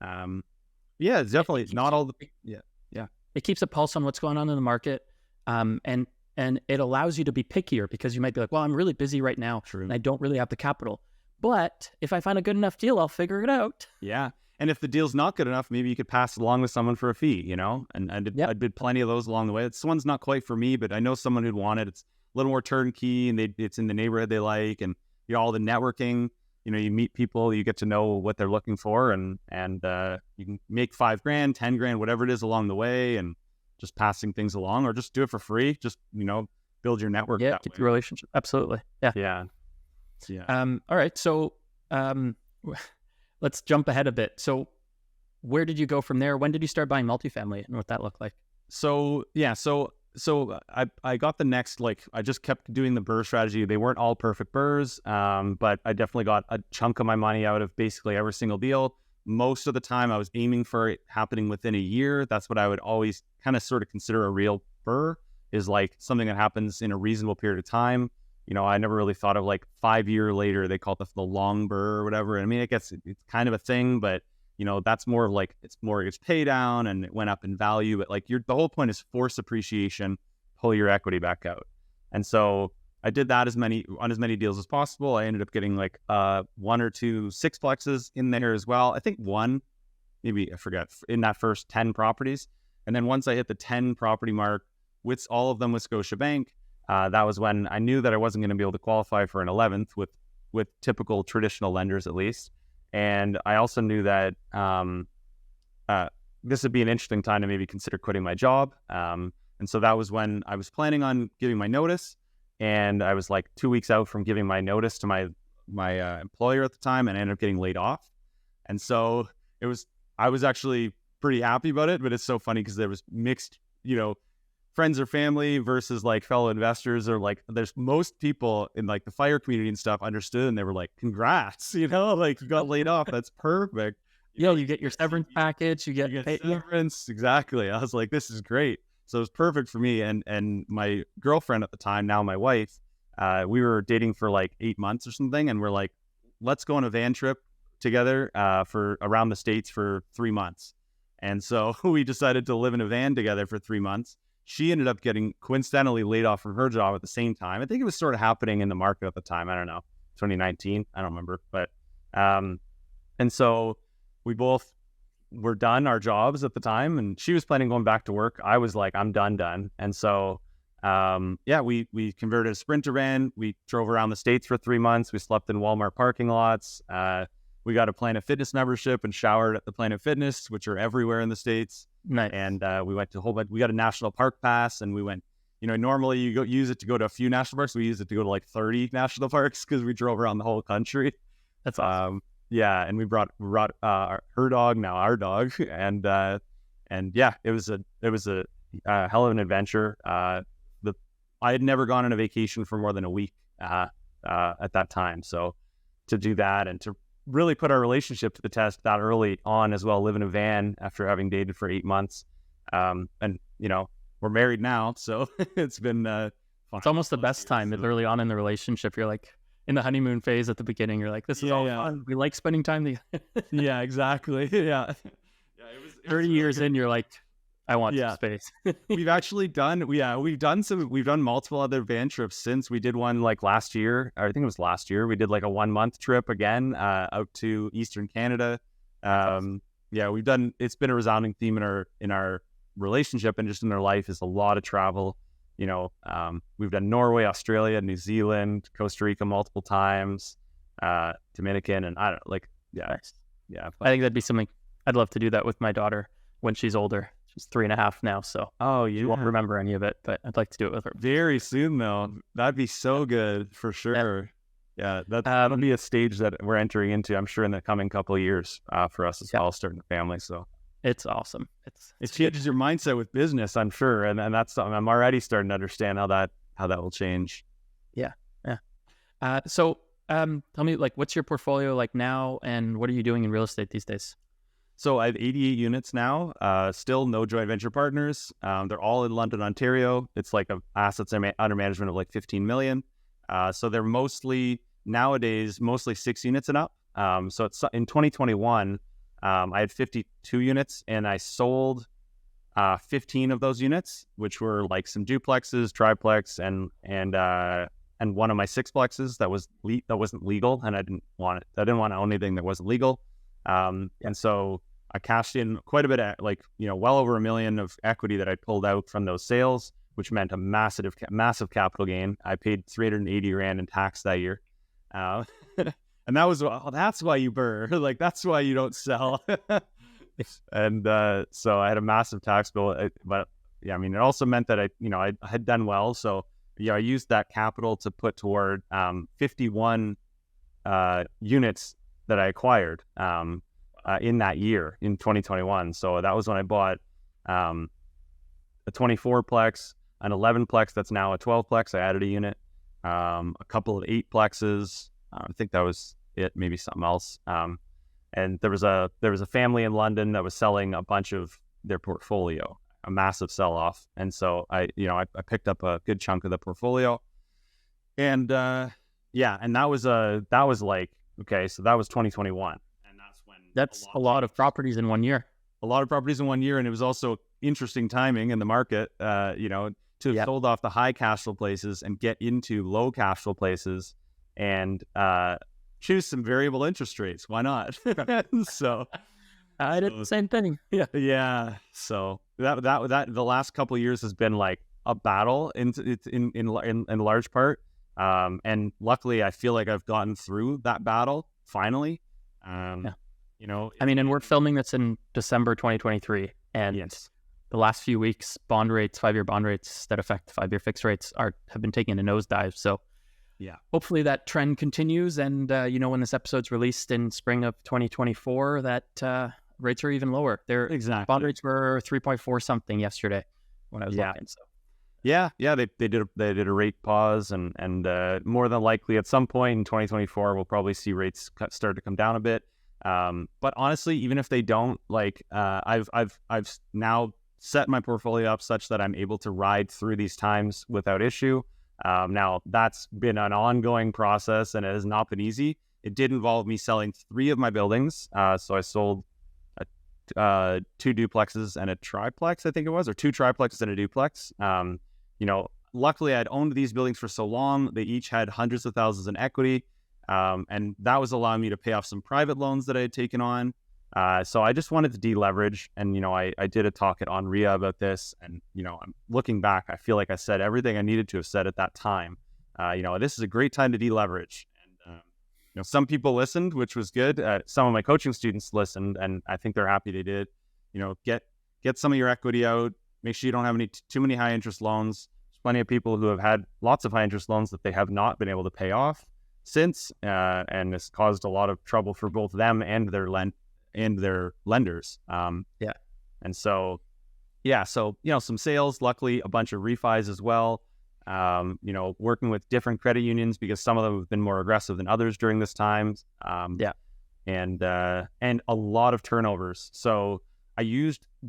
Yeah, it's definitely not all the, yeah.
It keeps a pulse on what's going on in the market. And it allows you to be pickier, because you might be like, well, I'm really busy right now.
True.
And I don't really have the capital. But if I find a good enough deal, I'll figure it out.
Yeah. And if the deal's not good enough, maybe you could pass it along with someone for a fee, And I did plenty of those along the way. This one's not quite for me, but I know someone who'd want it. It's a little more turnkey, and it's in the neighborhood they like, and all the networking. You meet people, you get to know what they're looking for, and you can make $5,000, $10,000, whatever it is along the way, and just passing things along, or just do it for free. Just build your network.
Yeah, keep your relationship. Absolutely. Yeah. All right. So let's jump ahead a bit. So where did you go from there? When did you start buying multifamily, and what that looked like?
So I got the next, I just kept doing the BRRRR strategy. They weren't all perfect BRRRs, but I definitely got a chunk of my money out of basically every single deal. Most of the time I was aiming for it happening within a year. That's what I would always kind of sort of consider a real BRRRR, is something that happens in a reasonable period of time. I never really thought of 5 years later, they call it the long BRRRR or whatever. I mean, it's kind of a thing, but that's more of it's mortgage pay down, and it went up in value. But the whole point is force appreciation, pull your equity back out. And so I did that on as many deals as possible. I ended up getting 1 or 2 sixplexes in there as well. I think one, maybe I forget, in that first 10 properties. And then once I hit the 10 property mark, with all of them with Scotiabank, that was when I knew that I wasn't going to be able to qualify for an 11th with typical traditional lenders, at least. And I also knew that this would be an interesting time to maybe consider quitting my job. And so that was when I was planning on giving my notice, and I was 2 weeks out from giving my notice to my employer at the time, and I ended up getting laid off. And so I was actually pretty happy about it, but it's so funny because there was mixed, friends or family versus fellow investors, or there's most people in the fire community and stuff understood, and they were congrats, you got laid off. That's perfect.
You get your severance package, you get
severance. Exactly. I was like, this is great. So it was perfect for me. And my girlfriend at the time, now my wife, we were dating for 8 months or something. And we're let's go on a van trip together for around the States for 3 months. And so we decided to live in a van together for 3 months. She ended up getting coincidentally laid off from her job at the same time. I think it was sort of happening in the market at the time. I don't know, 2019. I don't remember. But, and so we both were done our jobs at the time, and she was planning on going back to work. I was like, I'm done. And so, we converted a Sprinter van. We drove around the States for 3 months. We slept in Walmart parking lots. We got a Planet Fitness membership and showered at the Planet Fitness, which are everywhere in the States.
Nice.
And we went to a whole bunch. We got a national park ss, and we went. Normally you use it to go to a few national parks. We use it to go to 30 national parks because we drove around the whole country.
That's awesome.
And we brought her dog, now our dog, and it was a hell of an adventure. I had never gone on a vacation for more than a week at that time, so to do that and to really put our relationship to the test that early on as well, live in a van after having dated for 8 months, and we're married now, so it's been fun.
It's almost the best time early on in the relationship. You're in the honeymoon phase at the beginning, you're this is all fun. We like spending time together.
Yeah, exactly. Yeah.
It was 30 years in, you're I want some space.
We've actually done multiple other van trips since. We did one last year. I think it was last year. We did a 1 month trip again out to Eastern Canada. Awesome. We've done. It's been a resounding theme in our relationship and just in our life is a lot of travel. We've done Norway, Australia, New Zealand, Costa Rica multiple times, Dominican, and I don't
Nice. I think that'd be something I'd love to do that with my daughter when she's older. She's 3.5 now, so she won't remember any of it, but I'd like to do it with her
very soon, though. That'd be so good for sure. Yeah, that'll be a stage that we're entering into, I'm sure, in the coming couple of years for us as well, starting a family. So
it's awesome.
It changes your mindset with business, I'm sure, and that's something I'm already starting to understand how that will change.
Yeah. So tell me, what's your portfolio like now, and what are you doing in real estate these days?
So I have 88 units now, still no joint venture partners. They're all in London, Ontario. It's like assets under management of like 15 million. So they're nowadays mostly 6 units and up. So it's in 2021, I had 52 units and I sold 15 of those units, which were like some duplexes, triplex, and one of my sixplexes that wasn't legal, and I didn't want it. I didn't want to own anything that wasn't legal. And so I cashed in quite a bit of, well over $1 million of equity that I pulled out from those sales, which meant a massive capital gain. I paid 380 Rand in tax that year. And that's why you BRRRR. Like, that's why you don't sell. And so I had a massive tax bill. But yeah, I mean, it also meant that I had done well. So I used that capital to put toward 51 units that I acquired in that year, in 2021. So that was when I bought a 24-plex, an 11-plex that's now a 12-plex. I added a unit, a couple of 8-plexes. I think that was it, maybe something else. And there was a family in London that was selling a bunch of their portfolio, a massive sell-off. And so I picked up a good chunk of the portfolio. And and that was like, okay, so that was 2021. And
that's a lot of properties in 1 year.
A lot of properties in 1 year. And it was also interesting timing in the market, to have sold off the high cash flow places and get into low cash flow places and choose some variable interest rates. Why not? So
I did the same thing. Yeah.
Yeah. So that the last couple of years has been like a battle in large part. And luckily I feel like I've gotten through that battle finally. And
we're filming this in December 2023, and the last few weeks, bond rates, 5-year bond rates that affect 5-year fixed rates have been taking a nosedive. So hopefully that trend continues. And, when this episode's released in spring of 2024, that rates are even lower. Bond rates were 3.4 something yesterday when I was looking. So.
They did a rate pause, and more than likely at some point in 2024, we'll probably see rates start to come down a bit. But honestly, even if they don't, I've now set my portfolio up such that I'm able to ride through these times without issue. Now that's been an ongoing process and it has not been easy. It did involve me selling 3 of my buildings. So I sold 2 duplexes and a triplex, I think it was, or 2 triplexes and a duplex. Luckily I'd owned these buildings for so long. They each had hundreds of thousands in equity. And that was allowing me to pay off some private loans that I had taken on. So I just wanted to deleverage. And, I did a talk at ONRIA about this. And, I'm looking back, I feel like I said everything I needed to have said at that time. This is a great time to deleverage. And, some people listened, which was good. Some of my coaching students listened, and I think they're happy they did. Get some of your equity out. Make sure you don't have too many high interest loans. There's plenty of people who have had lots of high interest loans that they have not been able to pay off since, and it's caused a lot of trouble for both them and their lenders. And so, some sales, luckily a bunch of refis as well. Working with different credit unions because some of them have been more aggressive than others during this time. And a lot of turnovers. So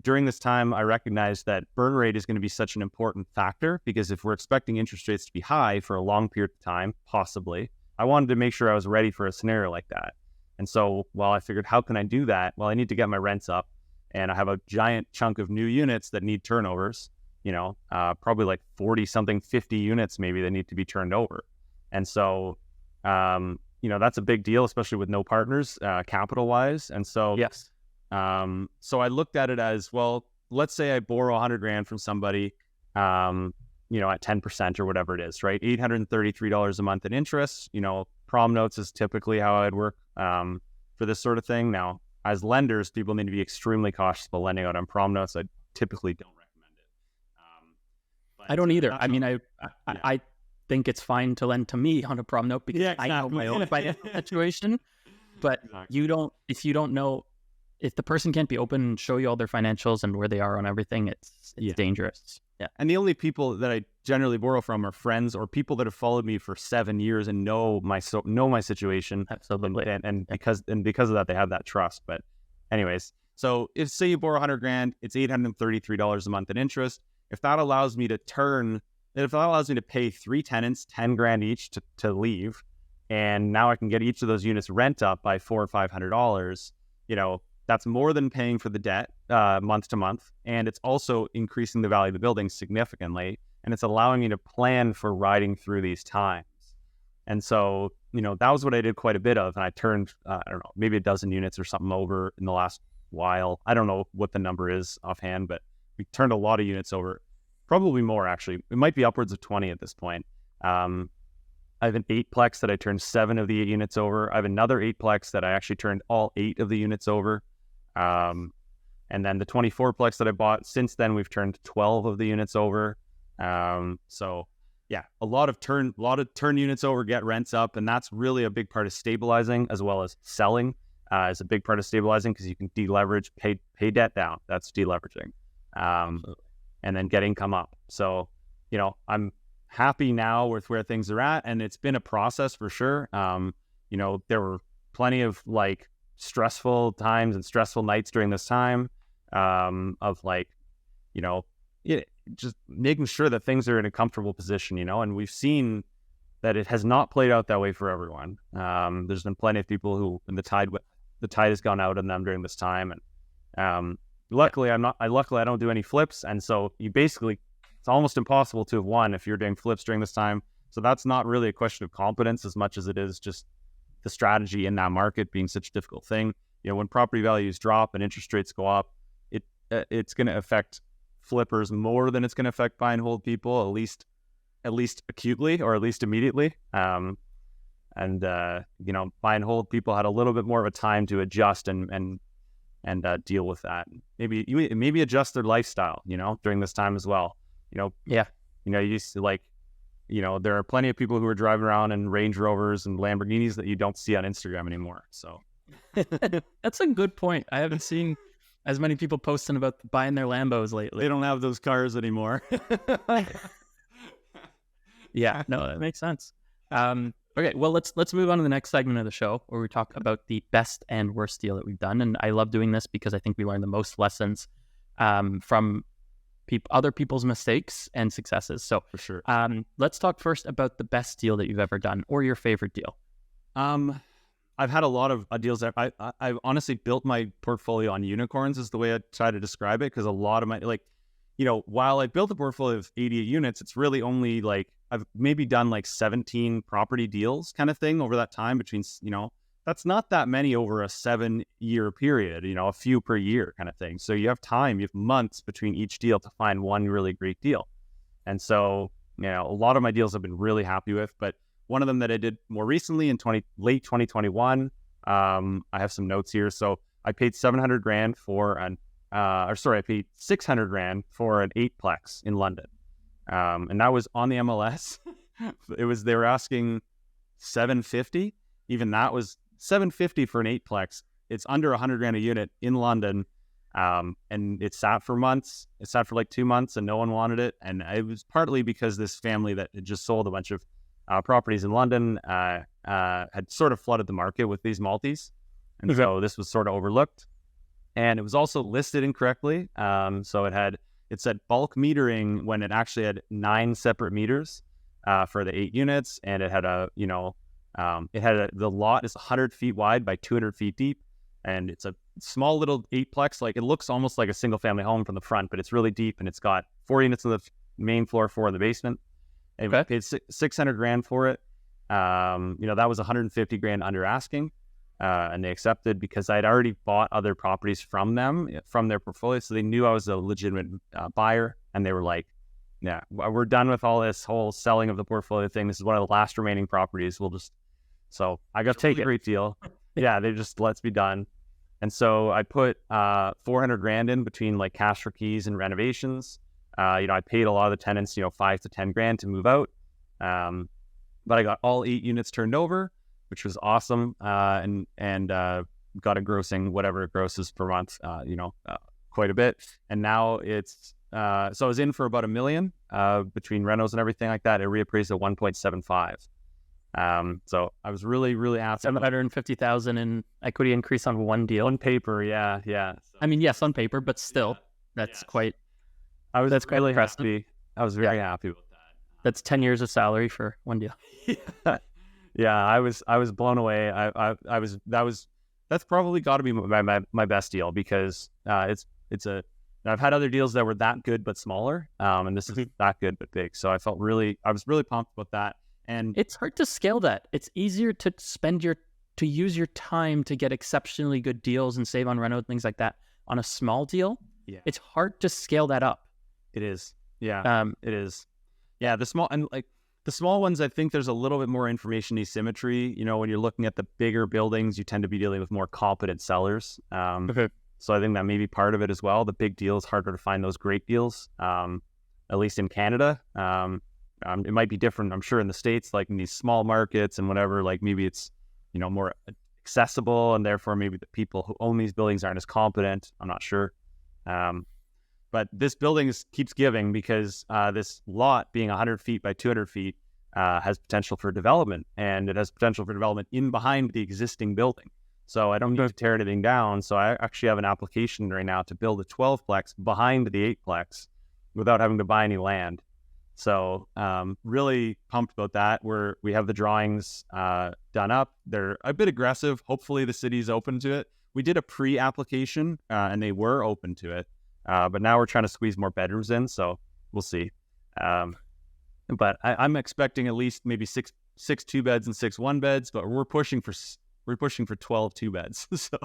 during this time, I recognized that burn rate is going to be such an important factor, because if we're expecting interest rates to be high for a long period of time, possibly, I wanted to make sure I was ready for a scenario like that. And so, I figured, how can I do that? Well, I need to get my rents up, and I have a giant chunk of new units that need turnovers, probably like 40-something, 50 units maybe that need to be turned over. And so, that's a big deal, especially with no partners, capital-wise. And so, so I looked at it as, well, let's say I borrow 100 grand from somebody, at 10% or whatever it is, right? $833 a month in interest. Prom notes is typically how I'd work for this sort of thing. Now, as lenders, people need to be extremely cautious about lending out on prom notes. I typically don't recommend it.
I don't either. I mean, I think it's fine to lend to me on a prom note because I know my own financial situation. But if the person can't be open and show you all their financials and where they are on everything, it's dangerous. Yeah.
And the only people that I generally borrow from are friends or people that have followed me for 7 years and know my situation.
Absolutely.
And because of that, they have that trust. But anyways, So if say you borrow 100 grand, it's $833 a month in interest. If that allows me to pay 3 tenants 10 grand each to leave, and now I can get each of those units rent up by $400 or $500, that's more than paying for the debt month to month, and it's also increasing the value of the building significantly, and it's allowing me to plan for riding through these times. And so, that was what I did quite a bit of, and I turned, I don't know, maybe a dozen units or something over in the last while. I don't know what the number is offhand, but we turned a lot of units over, probably more actually. It might be upwards of 20 at this point. I have an 8-plex that I turned 7 of the 8 units over. I have another 8-plex that I actually turned all 8 of the units over. And then the 24-plex that I bought, since then we've turned 12 of the units over. So yeah, a lot of turn units over, get rents up, and that's really a big part of stabilizing, as well as selling is a big part of stabilizing, because you can deleverage, pay debt down. That's deleveraging, and then get income up. So I'm happy now with where things are at, and it's been a process for sure. There were plenty of stressful times and stressful nights during this time, of just making sure that things are in a comfortable position, and we've seen that it has not played out that way for everyone. There's been plenty of people who, when the tide has gone out on them during this time, and luckily I don't do any flips, and so it's almost impossible to have won if you're doing flips during this time. So that's not really a question of competence as much as it is just the strategy in that market being such a difficult thing. When property values drop and interest rates go up, it's going to affect flippers more than it's going to affect buy and hold people, at least acutely, or at least immediately. Buy and hold people had a little bit more of a time to adjust and deal with that. Maybe adjust their lifestyle, during this time as well. You used to there are plenty of people who are driving around in Range Rovers and Lamborghinis that you don't see on Instagram anymore. So
that's a good point. I haven't seen as many people posting about buying their Lambos lately.
They don't have those cars anymore.
Yeah, no, that makes sense. Okay, well, let's move on to the next segment of the show, where we talk about the best and worst deal that we've done. And I love doing this because I think we learn the most lessons from other people's mistakes and successes. So
for sure,
let's talk first about the best deal that you've ever done, or your favorite deal.
I've had a lot of deals that I've honestly built my portfolio on unicorns, is the way I try to describe it, because a lot of my, while I built a portfolio of 88 units, it's really only I've maybe done 17 property deals kind of thing over that time between, that's not that many over a 7-year period, a few per year kind of thing. So you have time, you have months between each deal to find one really great deal. And so, a lot of my deals I've been really happy with, but one of them that I did more recently in late 2021, I have some notes here. So I paid $700 grand I paid $600 grand for an 8-plex in London. And that was on the MLS. They were asking $750. Even that was $750 for an 8-plex. It's under $100 grand a unit in London. And it sat for months. It sat for 2 months and no one wanted it. And it was partly because this family that had just sold a bunch of properties in London had sort of flooded the market with these multis. And so this was sort of overlooked. And it was also listed incorrectly. So it said bulk metering when it actually had 9 separate meters for the 8 units. And it had the lot is 100 feet wide by 200 feet deep. And it's a small little 8-plex. It looks almost like a single family home from the front, but it's really deep, and it's got 4 units on the main floor, 4 in the basement. And I paid $600 grand for it. That was 150 grand under asking. And they accepted because I'd already bought other properties from them, from their portfolio. So they knew I was a legitimate buyer. And they were like, yeah, we're done with all this whole selling of the portfolio thing. This is one of the last remaining properties. So I got a great deal. Yeah, they just, let's be done. And so I put 400 grand in between cash for keys and renovations. I paid a lot of the tenants, 5 to 10 grand to move out. But I got all 8 units turned over, which was awesome. And got a grossing, whatever it grosses per month, quite a bit. And now it's, so I was in for about $1 million, between renos and everything like that. It reappraised at 1.75. So I was really, really happy.
750,000 in equity increase on one deal.
On paper, yeah. So,
I mean, yes, on paper, but still, that's quite.
That's
quite
really
impressive.
happy. I was very happy with that.
That's 10 years of salary for one deal.
I was blown away. That's probably got to be my best deal, because I've had other deals that were that good but smaller, and this is that good but big. So I was really pumped about that. And
it's hard to scale that. It's easier to use your time to get exceptionally good deals and save on reno and things like that on a small deal.
Yeah,
it's hard to scale that up.
It is. Yeah, it is. Yeah, the small ones, I think there's a little bit more information asymmetry. When you're looking at the bigger buildings, you tend to be dealing with more competent sellers. So I think that may be part of it as well. The big deals, harder to find those great deals, at least in Canada. It might be different, I'm sure, in the States, like in these small markets and whatever, like maybe it's, more accessible, and therefore maybe the people who own these buildings aren't as competent. I'm not sure. But this building keeps giving, because this lot, being 100 feet by 200 feet, has potential for development, and it has potential for development in behind the existing building. So I don't need to tear anything down. So I actually have an application right now to build a 12-plex behind the 8-plex without having to buy any land. So really pumped about that. We have the drawings done up. They're a bit aggressive. Hopefully the city's open to it. We did a pre-application and they were open to it. But now we're trying to squeeze more bedrooms in, so we'll see. But I'm expecting at least maybe six 2-beds and 6 1-beds, but we're pushing for 12 2-beds. So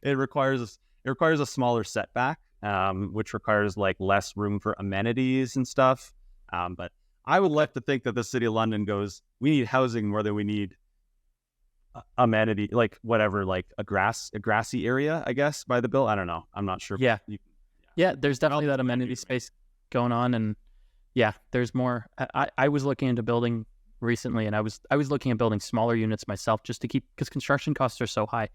it requires a smaller setback, which requires like less room for amenities and stuff. But I would like to think that the City of London goes, we need housing more than we need amenity, like whatever, like a grassy area, I guess, by the bill. I don't know. I'm not sure.
Yeah, there's definitely that amenity space going on, and there's more. I was looking into building recently, and I was looking at building smaller units myself, just to keep, because construction costs are so high,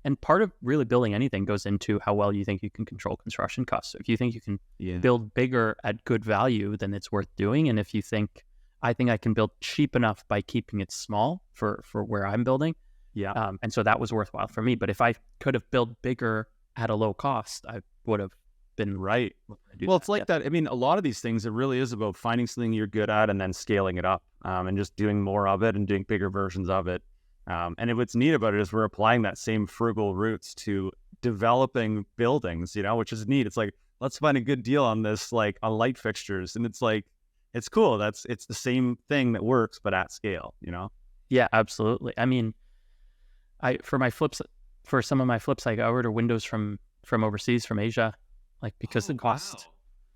and part of really building anything goes into how well you think you can control construction costs. So if you think you can build bigger at good value, then it's worth doing. And if you think, I think I can build cheap enough by keeping it small for where I'm building, and so that was worthwhile for me. But if I could have built bigger at a low cost, I would have been
right. Well, it's like that. I mean, a lot of these things, it really is about finding something you're good at and then scaling it up, and just doing more of it and doing bigger versions of it. And what's neat about it is we're applying that same frugal roots to developing buildings, which is neat. It's like, let's find a good deal on this, like on light fixtures. And it's like, it's cool. It's the same thing that works, but at scale,
Yeah, absolutely. I mean, for some of my flips, I order windows from overseas, from Asia. Like, because the cost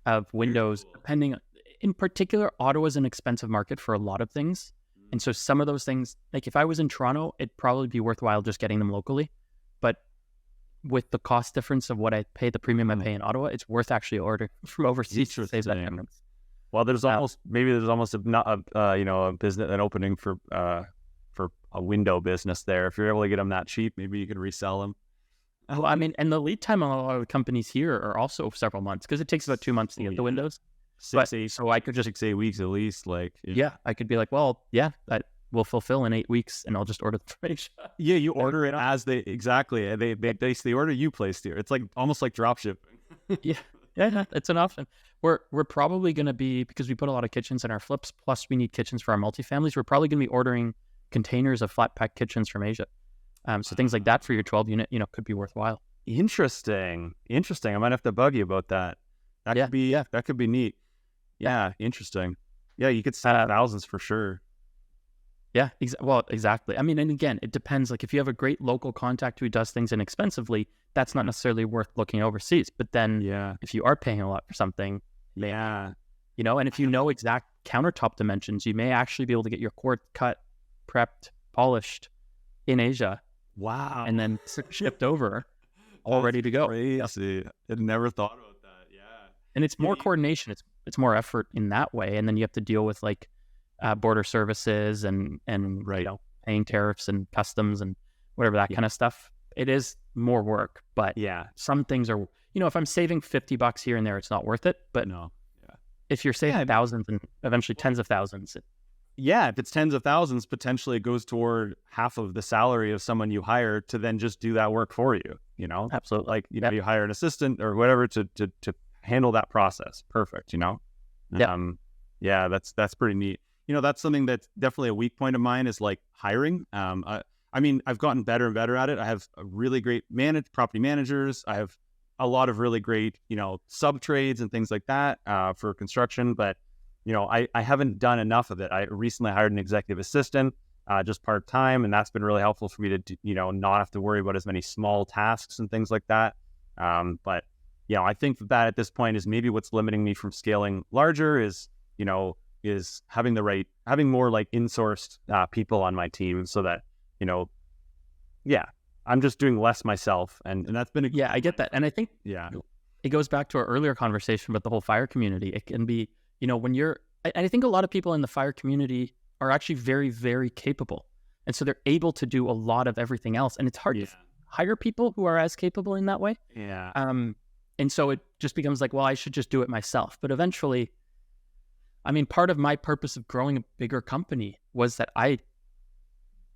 of windows, in particular, Ottawa's an expensive market for a lot of things. And so some of those things, like if I was in Toronto, it'd probably be worthwhile just getting them locally. But with the cost difference of what I pay, the premium I pay in Ottawa, it's worth actually ordering from overseas to save that difference.
Well, there's almost a business, an opening for a window business there. If you're able to get them that cheap, maybe you could resell them.
Oh, I mean, and the lead time on a lot of the companies here are also several months, because it takes about 2 months to get the windows.
6 8 weeks at least. Like,
I could be like, well, that will fulfill in 8 weeks, and I'll just order the information.
Yeah, you order it as they basically order, you place here. It's like almost like drop shipping.
Yeah, it's an option. We're probably going to be, because we put a lot of kitchens in our flips, plus we need kitchens for our multifamilies, we're probably going to be ordering containers of flat pack kitchens from Asia. So things like that for your 12 unit, could be worthwhile.
Interesting. I might have to bug you about that. That could be neat. Yeah, interesting. Yeah, you could sell thousands for sure.
Yeah, exactly. I mean, and again, it depends. Like if you have a great local contact who does things inexpensively, that's not necessarily worth looking overseas. But then if you are paying a lot for something, and if you know exact countertop dimensions, you may actually be able to get your cord cut, prepped, polished in Asia.
Wow.
And then shipped over, all ready to go.
Crazy. I never thought about that. Yeah.
And it's more coordination. It's more effort in that way. And then you have to deal with like border services and paying tariffs and customs and whatever that kind of stuff. It is more work, but some things are, if I'm saving $50 here and there, it's not worth it. But if you're saving thousands and eventually tens of thousands,
yeah, if it's tens of thousands, potentially it goes toward half of the salary of someone you hire to then just do that work for you, you know?
Absolutely.
Like, you know, you hire an assistant or whatever to handle that process. Perfect, you know?
Yeah.
Yeah, that's pretty neat. You know, that's something that's definitely a weak point of mine is like hiring. I mean, I've gotten better and better at it. I have a really great property managers. I have a lot of really great, you know, sub trades and things like that for construction. But, you know, I haven't done enough of it. I recently hired an executive assistant just part time, and that's been really helpful for me to, you know, not have to worry about as many small tasks and things like that. But, you know, I think that at this point is maybe what's limiting me from scaling larger is, you know, is having more like in-sourced people on my team so that, you know, yeah, I'm just doing less myself. And that's been
Yeah, I get that. And I think
yeah,
it goes back to our earlier conversation about the whole fire community. It can be, you know, when I think a lot of people in the fire community are actually very, very capable. And so they're able to do a lot of everything else. And it's hard to hire people who are as capable in that way.
Yeah.
And so it just becomes like, well, I should just do it myself. But eventually, I mean, part of my purpose of growing a bigger company was that I,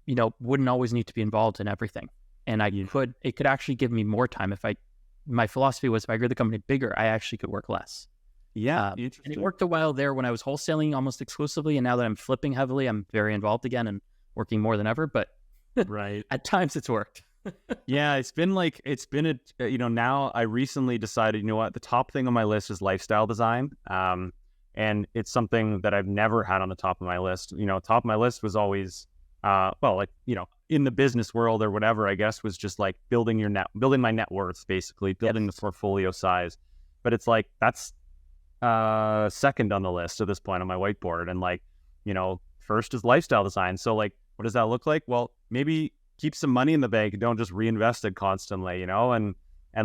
you know, wouldn't always need to be involved in everything. And it could actually give me more time. My philosophy was if I grew the company bigger, I actually could work less.
Yeah.
And it worked a while there when I was wholesaling almost exclusively. And now that I'm flipping heavily, I'm very involved again and working more than ever. But
right.
At times it's worked.
Yeah, you know, now I recently decided, you know what, the top thing on my list is lifestyle design. And it's something that I've never had on the top of my list. You know, top of my list was always, like, you know, in the business world or whatever, I guess, was just like building my net worth, basically, building the portfolio size. But it's like, that's second on the list at this point on my whiteboard. And like, you know, first is lifestyle design. So like, what does that look like? Well, maybe keep some money in the bank and don't just reinvest it constantly, you know, and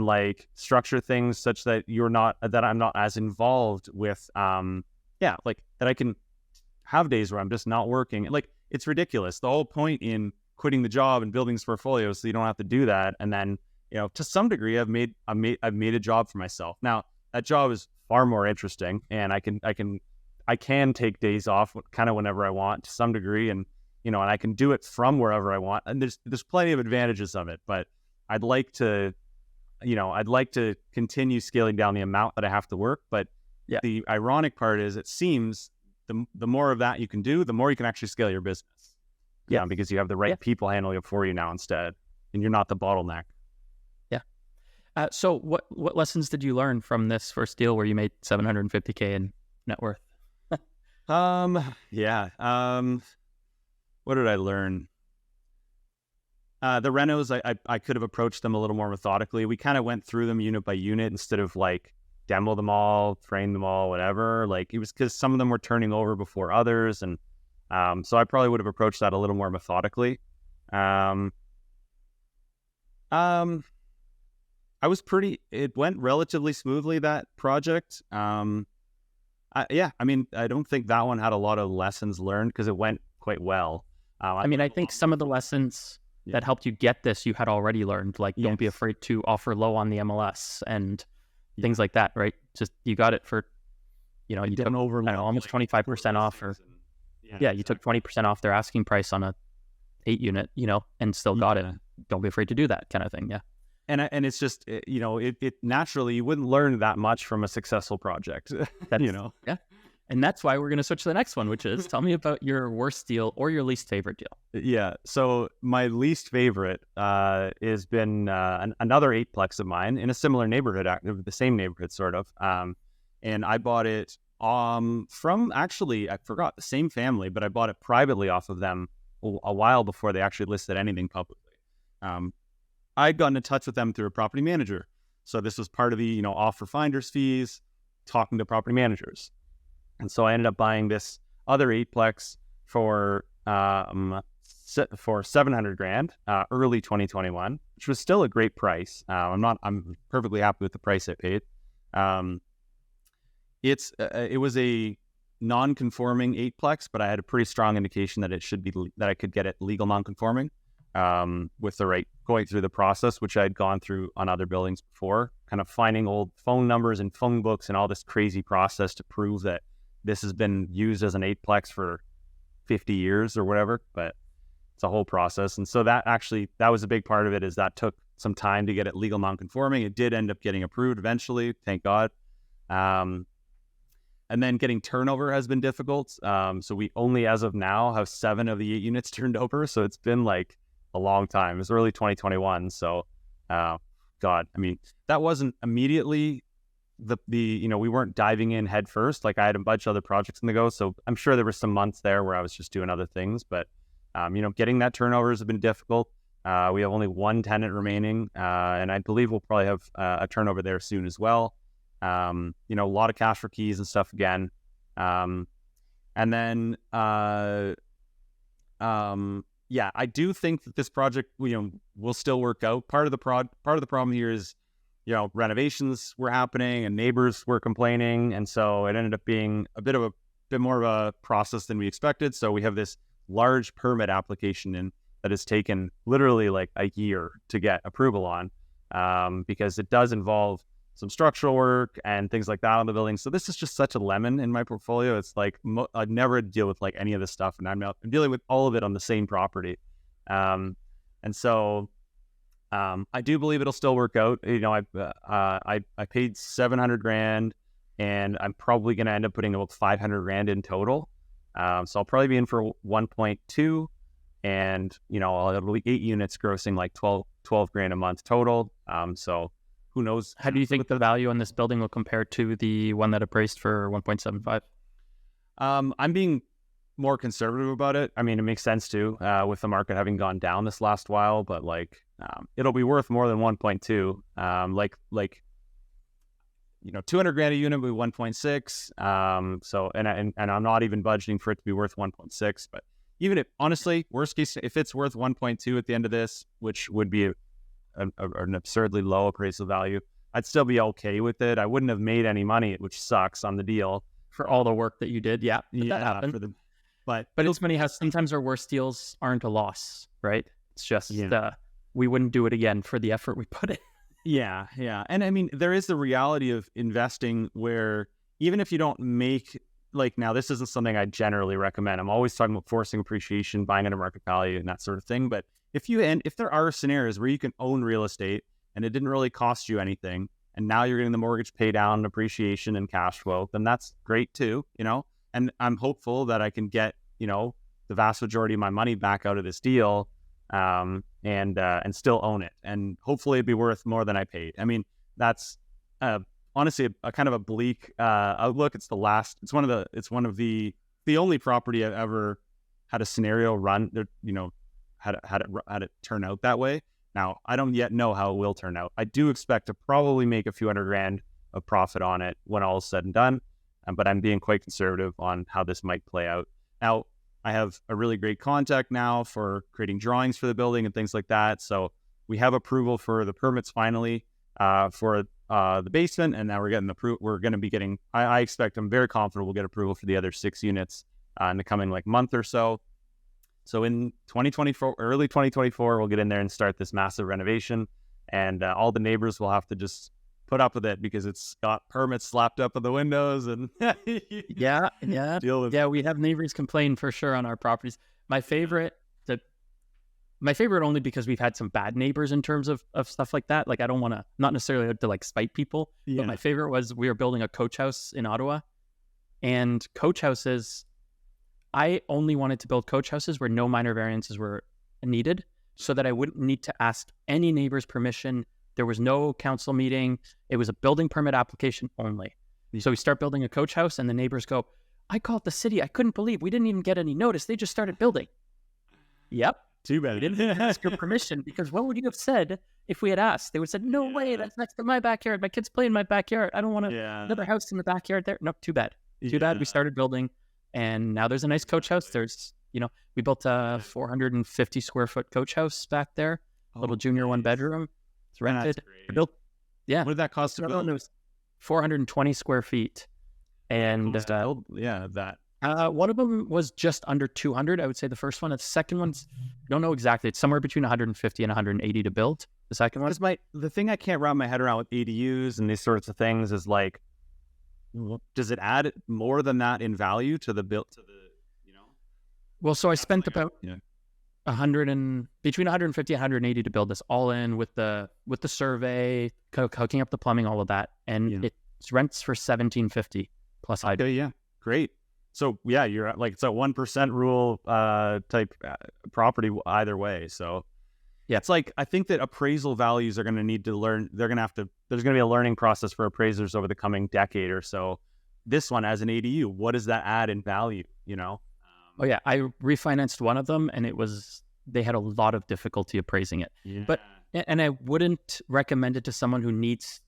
like structure things such that I'm not as involved with, like that I can have days where I'm just not working. Like, it's ridiculous. The whole point in quitting the job and building this portfolio so you don't have to do that. And then, you know, to some degree, I've made a job for myself. Now, that job is far more interesting, and I can take days off kind of whenever I want to some degree, and you know, and I can do it from wherever I want. And there's plenty of advantages of it, but I'd like to continue scaling down the amount that I have to work. But the ironic part is, it seems the more of that you can do, the more you can actually scale your business. Yeah, because you have the right people handling it for you now instead, and you're not the bottleneck. Yeah.
So what lessons did you learn from this first deal where you made $750K in net worth?
What did I learn? The renos, I could have approached them a little more methodically. We kind of went through them unit by unit instead of like demo them all, frame them all, whatever. Like, it was because some of them were turning over before others. And so I probably would have approached that a little more methodically. It went relatively smoothly, that project. I mean, I don't think that one had a lot of lessons learned because it went quite well.
I think some of the lessons that helped you get this, you had already learned, like don't be afraid to offer low on the MLS and things like that, right? Just, you got it for, you know, you took almost 25% off, or you took 20% off their asking price on a 8 unit, you know, and still got it. Don't be afraid to do that kind of thing. Yeah.
And it's just, you know, it naturally, you wouldn't learn that much from a successful project, you know?
Yeah. And that's why we're going to switch to the next one, which is, tell me about your worst deal or your least favorite deal.
Yeah. So my least favorite has been another 8-plex of mine in a similar neighborhood, the same neighborhood sort of. And I bought it from, actually, I forgot, the same family, but I bought it privately off of them a while before they actually listed anything publicly. I'd gotten in touch with them through a property manager. So this was part of the, you know, offer finder's fees, talking to property managers. And so I ended up buying this other 8-plex for $700,000 early 2021, which was still a great price. I'm perfectly happy with the price I paid. It was a non-conforming 8-plex, but I had a pretty strong indication that that I could get it legal non-conforming with the right, going through the process, which I'd gone through on other buildings before, kind of finding old phone numbers and phone books and all this crazy process to prove that this has been used as an 8-plex for 50 years or whatever, but it's a whole process. And so that was a big part of it, is that took some time to get it legal non-conforming. It did end up getting approved eventually, thank God. And then getting turnover has been difficult. So we only, as of now, have 7 of the 8 units turned over. So it's been like a long time. It was early 2021. So, God, I mean, that wasn't immediately we weren't diving in head first. Like, I had a bunch of other projects in the go. So I'm sure there were some months there where I was just doing other things, but getting that turnover has been difficult. We have only 1 tenant remaining, and I believe we'll probably have a turnover there soon as well. A lot of cash for keys and stuff again. And then, I do think that this project, will still work out. Part of the problem here is, renovations were happening and neighbors were complaining. And so it ended up being a bit more of a process than we expected. So we have this large permit application in that has taken literally like a year to get approval on, because it does involve some structural work and things like that on the building. So this is just such a lemon in my portfolio. It's like I'd never deal with like any of this stuff, and I'm dealing with all of it on the same property. And so I do believe it'll still work out. I paid $700,000, and I'm probably going to end up putting about $500,000 in total. So I'll probably be in for 1.2, and it'll be 8 units grossing like $12,000 a month total. So who knows?
How do you think the value on this building will compare to the one that appraised for 1.75?
I'm being more conservative about it. I mean, it makes sense too, with the market having gone down this last while, but like, it'll be worth more than 1.2. $200,000 a unit will be 1.6. So, and I'm not even budgeting for it to be worth 1.6, but even if, honestly, worst case, if it's worth 1.2 at the end of this, which would be an absurdly low appraisal value, I'd still be okay with it. I wouldn't have made any money, which sucks on the deal.
For all the work that you did. Yeah. That happened. But it's funny how sometimes our worst deals aren't a loss, right? It's just, we wouldn't do it again for the effort we put in.
Yeah. And I mean, there is the reality of investing where even if you don't make, like, now this isn't something I generally recommend. I'm always talking about forcing appreciation, buying at a market value and that sort of thing. But if there are scenarios where you can own real estate and it didn't really cost you anything, and now you're getting the mortgage pay down, appreciation and cash flow, then that's great too, and I'm hopeful that I can get, the vast majority of my money back out of this deal, and still own it. And hopefully it'd be worth more than I paid. I mean, that's honestly a kind of a bleak outlook. It's one of the only property I've ever had a scenario run, had it turn out that way. Now, I don't yet know how it will turn out. I do expect to probably make a few $100,000 of profit on it when all is said and done, but I'm being quite conservative on how this might play out. Now, I have a really great contact now for creating drawings for the building and things like that. So we have approval for the permits finally for the basement, and now we're getting we're going to be getting. I expect, I'm very confident we'll get approval for the other 6 units in the coming month or so. So in 2024, early 2024, we'll get in there and start this massive renovation, and all the neighbors will have to just put up with it because it's got permits slapped up on the windows and deal with
we have neighbors complain for sure on our properties. My favorite only because we've had some bad neighbors in terms of stuff like that. Like, I don't want to, not necessarily to like spite people, but my favorite was we were building a coach house in Ottawa, and coach houses, I only wanted to build coach houses where no minor variances were needed so that I wouldn't need to ask any neighbor's permission. There was no council meeting. It was a building permit application only. So we start building a coach house and the neighbors go, I called the city. I couldn't believe we didn't even get any notice. They just started building. Yep.
Too bad.
We didn't ask your permission, because what would you have said if we had asked? They would have said, no way, that's next to my backyard. My kids play in my backyard. I don't want another house in the backyard there. No, too bad. Too bad. We started building, and now there's a nice coach house. There's, we built a 450 square foot coach house back there, little junior 1-bedroom. It's rented. Built. Yeah.
What did that cost to build?
It was 420 square feet. And one of them was just under 200. I would say the first one. The second one's, I don't know exactly. It's somewhere between 150 and 180 to build. The second one.
The thing I can't wrap my head around with ADUs and these sorts of things is like, does it add more than that in value to the build?
Well, so I spent about
Yeah.
between 150 and 180 to build this all in with the survey, hooking up the plumbing, all of that, and it rents for 1750 plus hydro.
Okay, yeah, great. So yeah, you're like, it's a 1% rule type property either way. So yeah, it's like, I think that appraisal values are going to need to learn. They're going to have to. There's going to be a learning process for appraisers over the coming decade or so. This one, as an ADU, what does that add in value? You know.
Oh yeah, I refinanced one of them, and they had a lot of difficulty appraising it.
Yeah.
But I wouldn't recommend it to someone who needs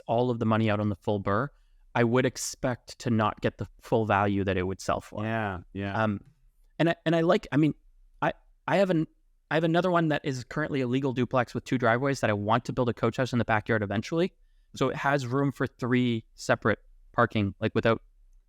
all of the money out on the full BRRRR. I would expect to not get the full value that it would sell for.
Yeah, yeah.
I have another one that is currently a legal duplex with 2 driveways that I want to build a coach house in the backyard eventually. So it has room for 3 separate parking, like without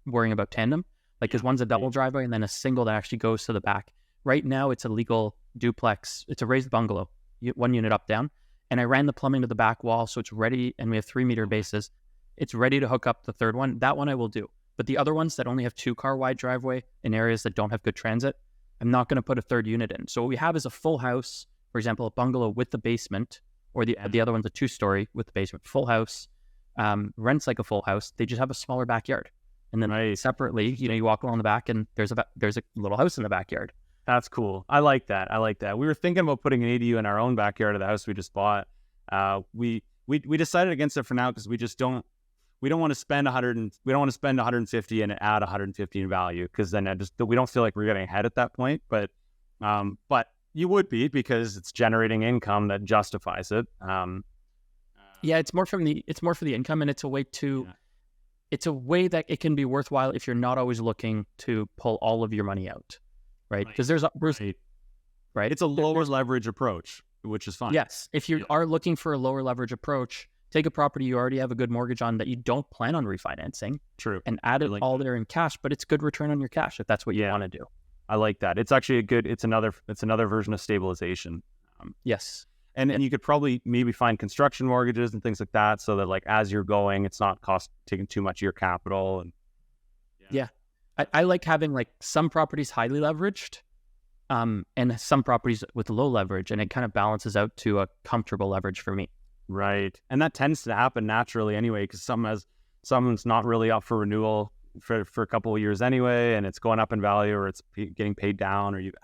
worrying about tandem. Like, because one's a double driveway and then a single that actually goes to the back. Right now, it's a legal duplex. It's a raised bungalow, 1 unit up, down. And I ran the plumbing to the back wall, so it's ready, and we have 3-meter bases. It's ready to hook up the third one. That one I will do. But the other ones that only have 2-car wide driveway in areas that don't have good transit, I'm not going to put a third unit in. So what we have is a full house, for example, a bungalow with the basement, or the other one's a 2-story with the basement. Full house, rents like a full house. They just have a smaller backyard. And then separately, you walk along the back and there's a little house in the backyard.
That's cool. I like that. We were thinking about putting an ADU in our own backyard of the house we just bought. We decided against it for now because we don't want to spend 150 and add 150 in value, because then we don't feel like we're getting ahead at that point. But you would be, because it's generating income that justifies it.
Yeah, it's more for the income, and it's a way to. Yeah. It's a way that it can be worthwhile if you're not always looking to pull all of your money out, right? Because there's right.
It's a lower leverage approach, which is fine.
Yes, if you are looking for a lower leverage approach, take a property you already have a good mortgage on that you don't plan on refinancing.
True.
And add it all there in cash, but it's good return on your cash if that's what you want to do.
I like that. It's actually it's another version of stabilization.
Yes.
And you could probably maybe find construction mortgages and things like that, so that, like, as you're going, it's not taking too much of your capital. And
I like having, like, some properties highly leveraged, and some properties with low leverage, and it kind of balances out to a comfortable leverage for me.
Right. And that tends to happen naturally anyway, because someone's not really up for renewal for a couple of years anyway, and it's going up in value, or it's getting paid down, or you've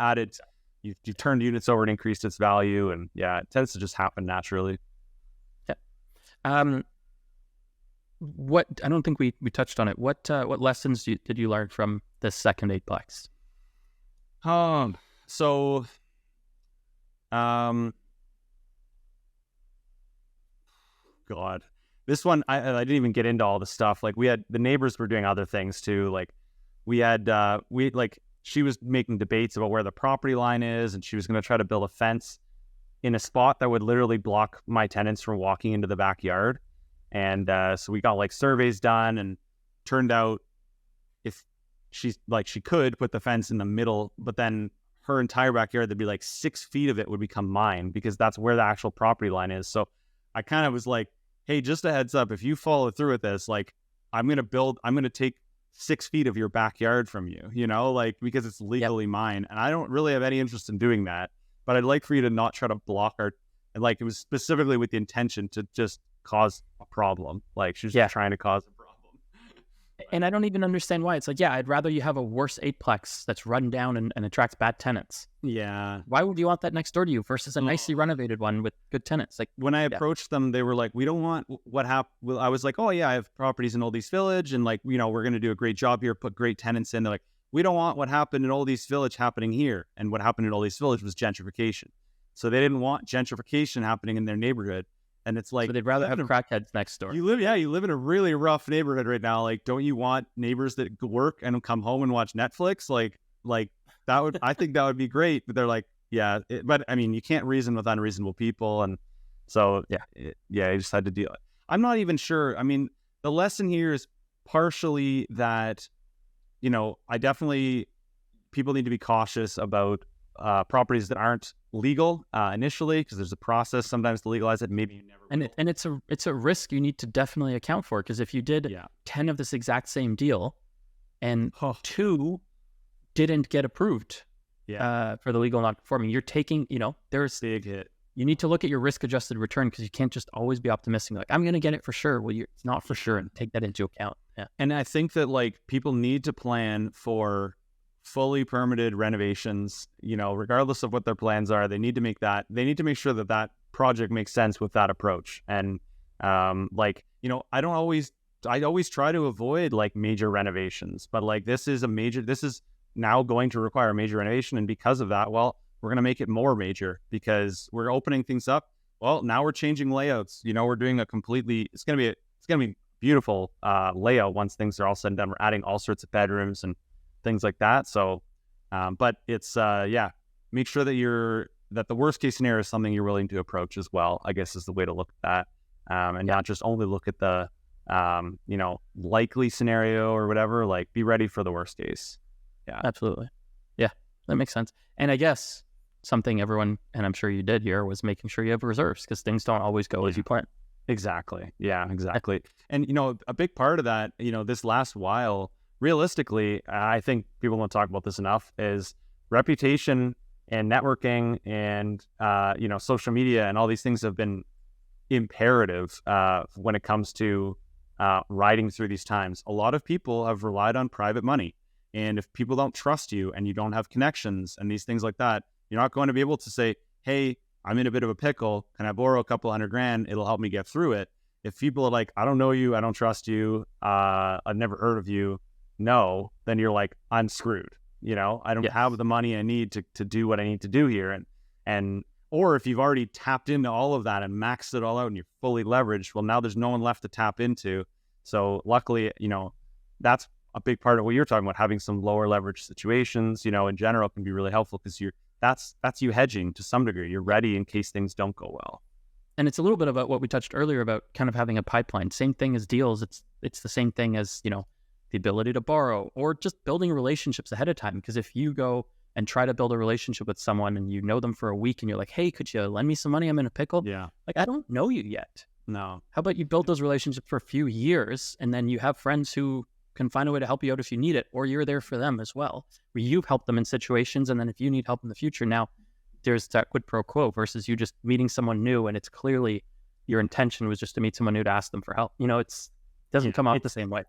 turned units over and increased its value, and it tends to just happen naturally.
Yeah. I don't think we touched on it. What lessons did you learn from this second eightplex?
God, this one, I didn't even get into all the stuff. Like, the neighbors were doing other things too. Like, she was making debates about where the property line is, and she was going to try to build a fence in a spot that would literally block my tenants from walking into the backyard. And so we got, like, surveys done, and turned out if she could put the fence in the middle, but then her entire backyard, there'd be like 6 feet of it would become mine, because that's where the actual property line is. So I kind of was like, hey, just a heads up, if you follow through with this, like, I'm going to take 6 feet of your backyard from you, like, because it's legally mine. And I don't really have any interest in doing that, but I'd like for you to not try to block and, like, it was specifically with the intention to just cause a problem. Like, she was just trying to cause a problem.
And I don't even understand why. It's like, I'd rather you have a worse eightplex that's run down and attracts bad tenants.
Yeah.
Why would you want that next door to you versus a nicely renovated one with good tenants? Like,
when I approached them, they were like, we don't want what happened. Well, I was like, oh yeah, I have properties in Old East Village, and, like, we're going to do a great job here, put great tenants in. They're like, we don't want what happened in Old East Village happening here. And what happened in Old East Village was gentrification. So they didn't want gentrification happening in their neighborhood. And it's like,
so they'd rather have crackheads next door.
You live in a really rough neighborhood right now. Like, don't you want neighbors that work and come home and watch Netflix? Like that would, I think that would be great. But they're like, but I mean, you can't reason with unreasonable people. And so, I just had to deal. I'm not even sure. I mean, the lesson here is partially that, people need to be cautious about properties that aren't legal initially, because there's a process sometimes to legalize it. Maybe you never will.
And it's a risk you need to definitely account for, because if you did 10 of this exact same deal and 2 didn't get approved, for the legal non-conforming. You're taking, there's
big hit.
You need to look at your risk-adjusted return because you can't just always be optimistic. Like, I'm going to get it for sure. Well, it's not for sure, and take that into account. Yeah.
And I think that like people need to plan for fully permitted renovations, regardless of what their plans are. They need to make sure that that project makes sense with that approach. And I always try to avoid like major renovations, but like this is now going to require a major renovation. And because of that, well, we're going to make it more major because we're opening things up. Well, now we're changing layouts. We're doing it's going to be beautiful layout once things are all said and done. We're adding all sorts of bedrooms and things like that. So, but it's, make sure that the worst case scenario is something you're willing to approach as well, I guess is the way to look at that. And not just only look at the, likely scenario or whatever, like be ready for the worst case. Yeah,
absolutely. Yeah, that makes sense. And I guess something everyone, and I'm sure you did here, was making sure you have reserves because things don't always go as you plan.
Exactly. Yeah, exactly. And, a big part of that, this last while, realistically, I think people don't talk about this enough, is reputation and networking and, social media and all these things have been imperative when it comes to riding through these times. A lot of people have relied on private money. And if people don't trust you and you don't have connections and these things like that, you're not going to be able to say, hey, I'm in a bit of a pickle. Can I borrow a couple $100,000? It'll help me get through it. If people are like, I don't know you, I don't trust you, I've never heard of you, no, then you're like, I'm screwed. I don't have the money I need to do what I need to do here. Or if you've already tapped into all of that and maxed it all out and you're fully leveraged, well, now there's no one left to tap into. So luckily, that's a big part of what you're talking about. Having some lower leverage situations, in general can be really helpful because that's you hedging to some degree. You're ready in case things don't go well.
And it's a little bit about what we touched earlier about kind of having a pipeline. Same thing as deals. It's the same thing as, the ability to borrow or just building relationships ahead of time. Because if you go and try to build a relationship with someone and you know them for a week and you're like, hey, could you lend me some money? I'm in a pickle.
Yeah.
Like, I don't know you yet.
No.
How about you build those relationships for a few years and then you have friends who can find a way to help you out if you need it, or you're there for them as well, where you've helped them in situations. And then if you need help in the future, now there's that quid pro quo versus you just meeting someone new. And it's clearly your intention was just to meet someone new to ask them for help. It doesn't come out the same way.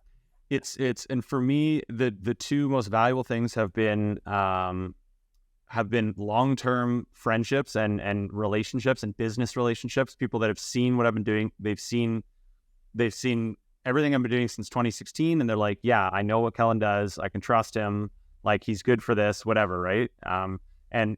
And for me, the two most valuable things have been long-term friendships and relationships and business relationships. People that have seen what I've been doing, they've seen everything I've been doing since 2016, and they're like, yeah, I know what Kellan does. I can trust him. Like, he's good for this, whatever, right? And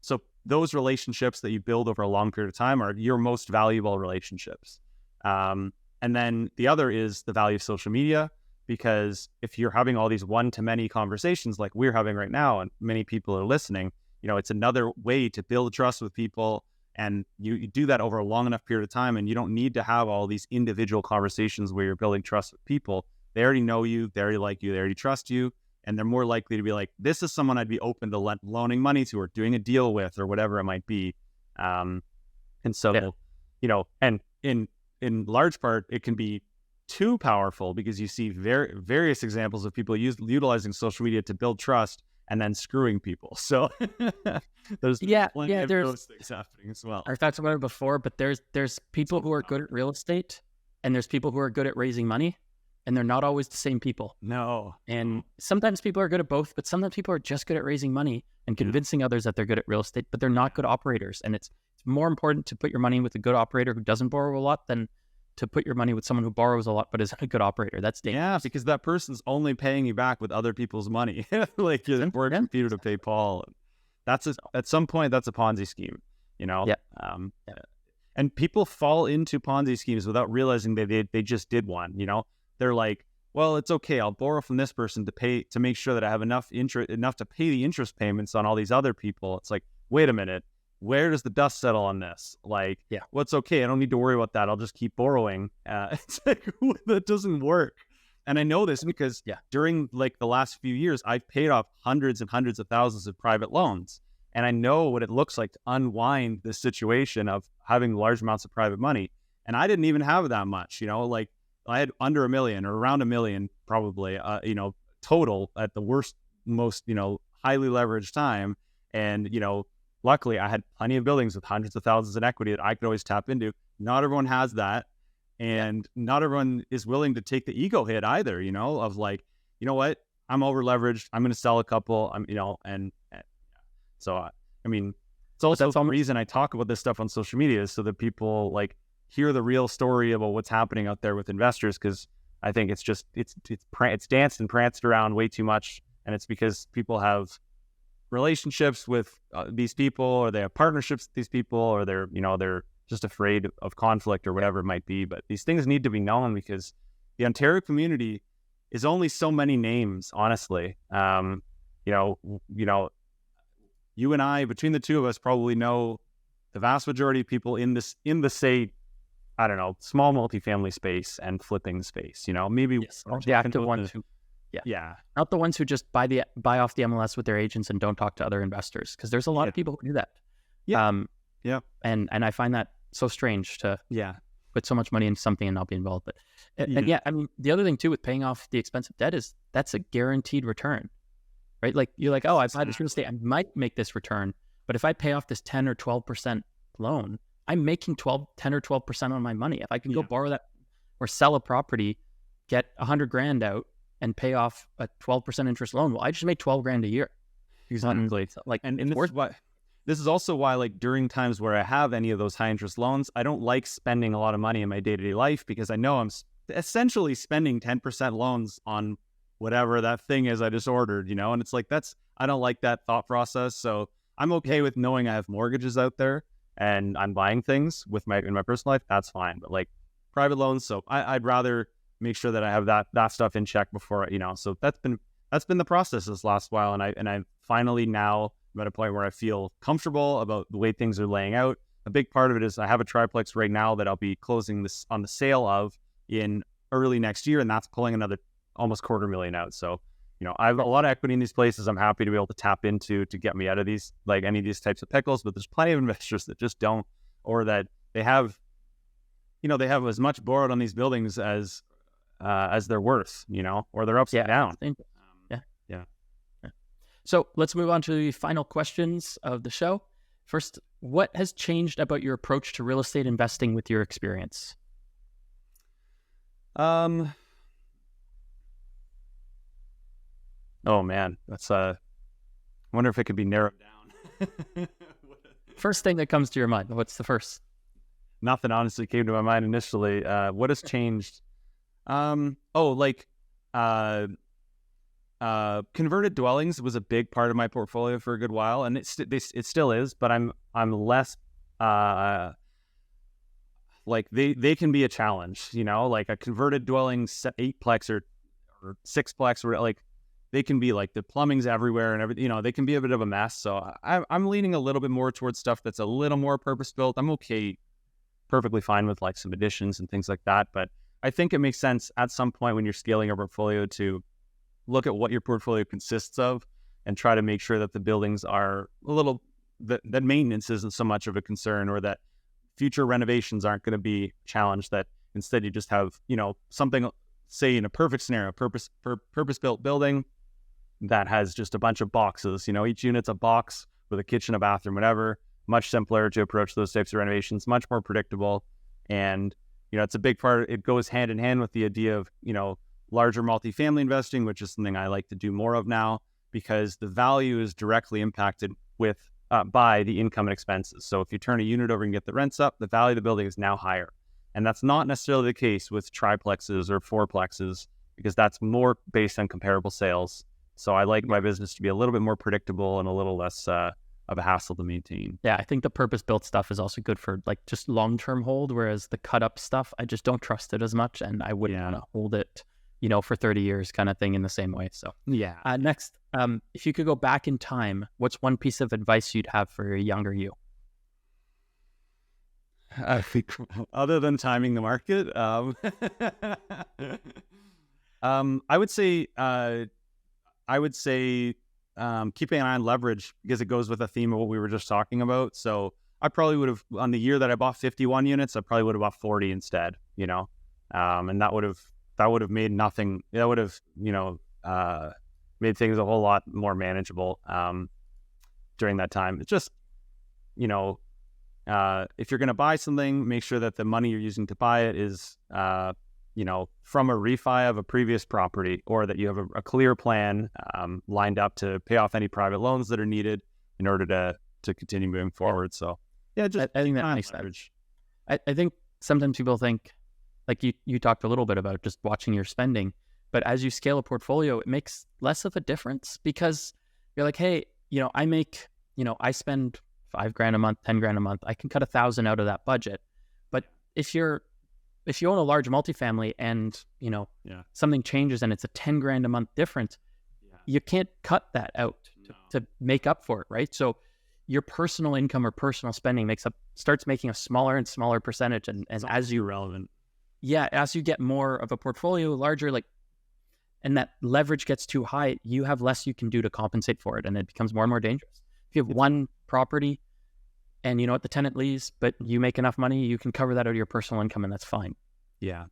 so those relationships that you build over a long period of time are your most valuable relationships. And then the other is the value of social media, because if you're having all these one-to-many conversations like we're having right now, and many people are listening, it's another way to build trust with people. And you do that over a long enough period of time, and you don't need to have all these individual conversations where you're building trust with people. They already know you, they already like you, they already trust you, and they're more likely to be like, this is someone I'd be open to loaning money to or doing a deal with or whatever it might be. And so, and in large part, it can be too powerful because you see various examples of people utilizing social media to build trust and then screwing people. So there's plenty of those things happening as well.
I've talked about it before, but there's people who are good at real estate and there's people who are good at raising money, and they're not always the same people.
No.
And sometimes people are good at both, but sometimes people are just good at raising money and convincing others that they're good at real estate, but they're not good operators. And it's more important to put your money with a good operator who doesn't borrow a lot than to put your money with someone who borrows a lot but isn't a good operator. That's dangerous.
Yeah, because that person's only paying you back with other people's money. Like you're working Peter to pay Paul. At some point, that's a Ponzi scheme,
Yeah.
And people fall into Ponzi schemes without realizing they just did one. They're like, well, it's okay. I'll borrow from this person to make sure that I have enough to pay the interest payments on all these other people. It's like, wait a minute. Where does the dust settle on this? Like, what's okay? I don't need to worry about that. I'll just keep borrowing. It's like, that doesn't work. And I know this because during like the last few years, I've paid off hundreds and hundreds of thousands of private loans. And I know what it looks like to unwind this situation of having large amounts of private money. And I didn't even have that much, like I had under $1 million or around $1 million, probably, total at the worst, most, highly leveraged time. And, luckily I had plenty of buildings with hundreds of thousands in equity that I could always tap into. Not everyone has that. And not everyone is willing to take the ego hit either, of like, you know what, I'm over leveraged. I'm going to sell a couple. So, it's also the reason I talk about this stuff on social media is so that people like hear the real story about what's happening out there with investors. Cause I think it's just, it's danced and pranced around way too much. And it's because people have relationships with these people, or they have partnerships with these people, or they're just afraid of conflict or whatever it might be. But these things need to be known because the Ontario community is only so many names, honestly. You and I, between the two of us, probably know the vast majority of people in the say, I don't know, small multifamily space and flipping space. Maybe
the active ones who, not the ones who just buy off the MLS with their agents and don't talk to other investors, because there's a lot of people who do that. And I find that so strange to put so much money into something and not be involved. But the other thing too with paying off the expensive debt is that's a guaranteed return, right? Like you're like, oh, I've had this real estate, I might make this return, but if I pay off this 10 or 12% loan, I'm making 10 or 12% on my money. If I can go borrow that or sell a property, get $100,000 out and pay off a 12% interest loan, well, I just made $12,000 a year.
Exactly. This is also why, like, during times where I have any of those high interest loans, I don't like spending a lot of money in my day-to-day life, because I know I'm essentially spending 10% loans on whatever that thing is I just ordered, and it's like, I don't like that thought process. So I'm okay with knowing I have mortgages out there and I'm buying things in my personal life. That's fine. But like private loans, so I'd rather make sure that I have that stuff in check before, so that's been the process this last while. And I finally now I'm at a point where I feel comfortable about the way things are laying out. A big part of it is I have a triplex right now that I'll be closing this on the sale of in early next year, and that's pulling another almost $250,000 out. So, I have a lot of equity in these places. I'm happy to be able to tap into to get me out of these, like any of these types of pickles. But there's plenty of investors that just don't, or that they have as much borrowed on these buildings as they're worth, or they're upside down.
So let's move on to the final questions of the show. First, what has changed about your approach to real estate investing with your experience?
Oh man, that's I wonder if it could be narrowed down.
First thing that comes to your mind. What's the first?
Nothing honestly came to my mind initially. What has changed? Converted dwellings was a big part of my portfolio for a good while, and it still is. But I'm less like they can be a challenge. Like a converted dwelling, 8-plex or 6-plex, or like they can be like the plumbing's everywhere and everything. They can be a bit of a mess. So I'm leaning a little bit more towards stuff that's a little more purpose built. I'm perfectly fine with like some additions and things like that. But I think it makes sense at some point when you're scaling a portfolio to look at what your portfolio consists of and try to make sure that the buildings are that maintenance isn't so much of a concern, or that future renovations aren't going to be challenged, that instead you just have, something, say in a perfect scenario, purpose-built building that has just a bunch of boxes, each unit's a box with a kitchen, a bathroom, whatever. Much simpler to approach those types of renovations, much more predictable. And, it's a big part, it goes hand in hand with the idea of, larger multifamily investing, which is something I like to do more of now, because the value is directly impacted by the income and expenses. So if you turn a unit over and get the rents up, the value of the building is now higher. And that's not necessarily the case with triplexes or 4-plexes, because that's more based on comparable sales. So I like my business to be a little bit more predictable and a little less of a hassle to maintain.
Yeah, I think the purpose-built stuff is also good for like just long-term hold, whereas the cut-up stuff, I just don't trust it as much, and I wouldn't want to hold it, for 30 years kind of thing in the same way. So next, if you could go back in time, what's one piece of advice you'd have for a younger you?
I think other than timing the market, I would say keeping an eye on leverage, because it goes with the theme of what we were just talking about. So I probably would have, on the year that I bought 51 units, I probably would have bought 40 instead, and that would have made nothing. That would have, made things a whole lot more manageable. during that time. It's just, you know, if you're going to buy something, make sure that the money you're using to buy it is, you know, from a refi of a previous property, or that you have a clear plan lined up to pay off any private loans that are needed in order to continue moving forward. So yeah, just
I think that makes sense. I think sometimes people think, like you talked a little bit about just watching your spending, but as you scale a portfolio, it makes less of a difference, because you're like, hey, you know, I spend $5,000 a month, $10,000 a month. I can cut 1,000 out of that budget. But if you own a large multifamily and, you know, something changes and it's a $10,000 a month difference, you can't cut that out to make up for it, right? So your personal income or personal spending starts making a smaller and smaller percentage, and as you
relevant.
Yeah, as you get more of a portfolio, larger, like, and that leverage gets too high, you have less you can do to compensate for it, and it becomes more and more dangerous. If you have one property and you know what, the tenant leaves, but you make enough money, you can cover that out of your personal income, and that's fine.
Yeah.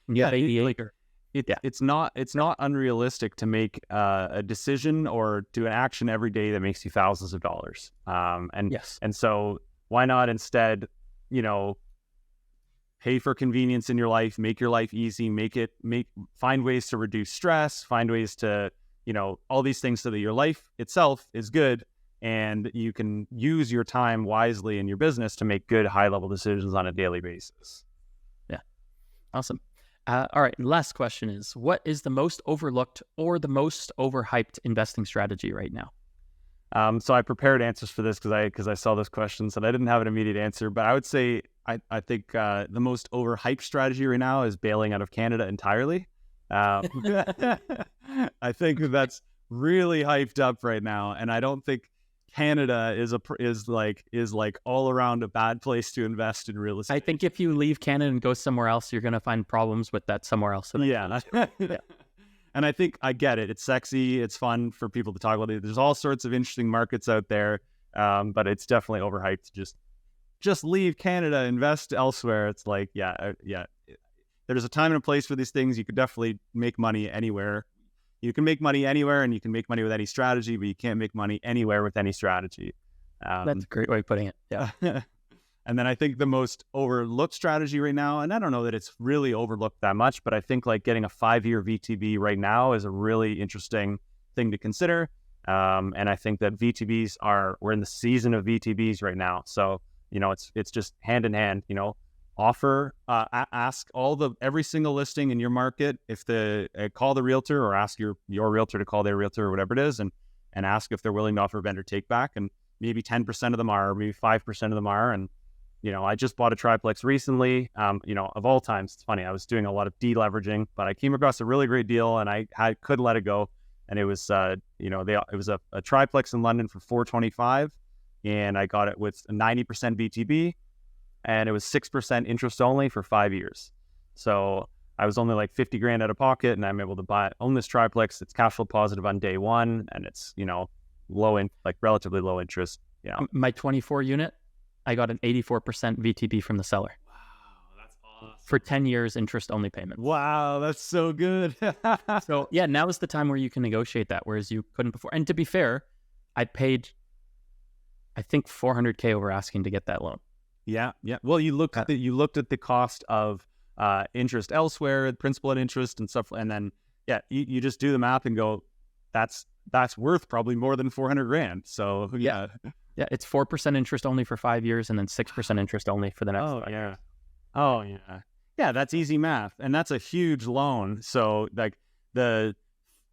Yeah,
it's not unrealistic to make a decision or do an action every day that makes you thousands of dollars. And so why not instead, you know, pay for convenience in your life, make your life easy, find ways to reduce stress, find ways to, you know, all these things so that your life itself is good, and you can use your time wisely in your business to make good high-level decisions on a daily basis.
Yeah. Awesome. All right. Last question is, what is the most overlooked or the most overhyped investing strategy right now?
So I prepared answers for this because I saw those questions and I didn't have an immediate answer, but I would say I think the most overhyped strategy right now is bailing out of Canada entirely. I think that's really hyped up right now, and I don't think Canada is like all around a bad place to invest in real estate.
I think if you leave Canada and go somewhere else, you're going to find problems with that somewhere else.
Yeah. And I think I get it. It's sexy. It's fun for people to talk about it. There's all sorts of interesting markets out there, but it's definitely overhyped to just leave Canada, invest elsewhere. It's like, yeah. There's a time and a place for these things. You could definitely make money anywhere. You can make money anywhere, and you can make money with any strategy, but you can't make money anywhere with any strategy.
That's a great way of putting it. Yeah.
And then I think the most overlooked strategy right now, and I don't know that it's really overlooked that much, but I think like getting a 5-year VTB right now is a really interesting thing to consider. And I think that we're in the season of VTBs right now. So, you know, it's just hand in hand, you know, ask every single listing in your market, call the realtor, or ask your realtor to call their realtor, or whatever it is, and ask if they're willing to offer vendor take back. And maybe 10% of them are, or maybe 5% of them are. And, you know, I just bought a triplex recently. You know, of all times, it's funny, I was doing a lot of deleveraging, but I came across a really great deal and I couldn't let it go. And it was, you know, it was a triplex in London for $425, and I got it with a 90% VTB, and it was 6% interest only for 5 years. So I was only like $50,000 out of pocket, and I'm able to own this triplex. It's cash flow positive on day one, and it's, you know, relatively low interest. Yeah.
My 24 unit, I got an 84% VTB from the seller.
Wow, that's awesome.
For 10 years, interest only payments.
Wow, that's so good.
So yeah, now is the time where you can negotiate that, whereas you couldn't before. And to be fair, I paid, I think, $400K over asking to get that loan.
Yeah. Well, you looked at the cost of interest elsewhere, principal and interest and stuff, and then you just do the math and go, that's worth probably more than $400,000. So yeah,
it's 4% interest only for 5 years, and then 6% interest only for the next 5 years.
Oh yeah, that's easy math, and that's a huge loan. So like the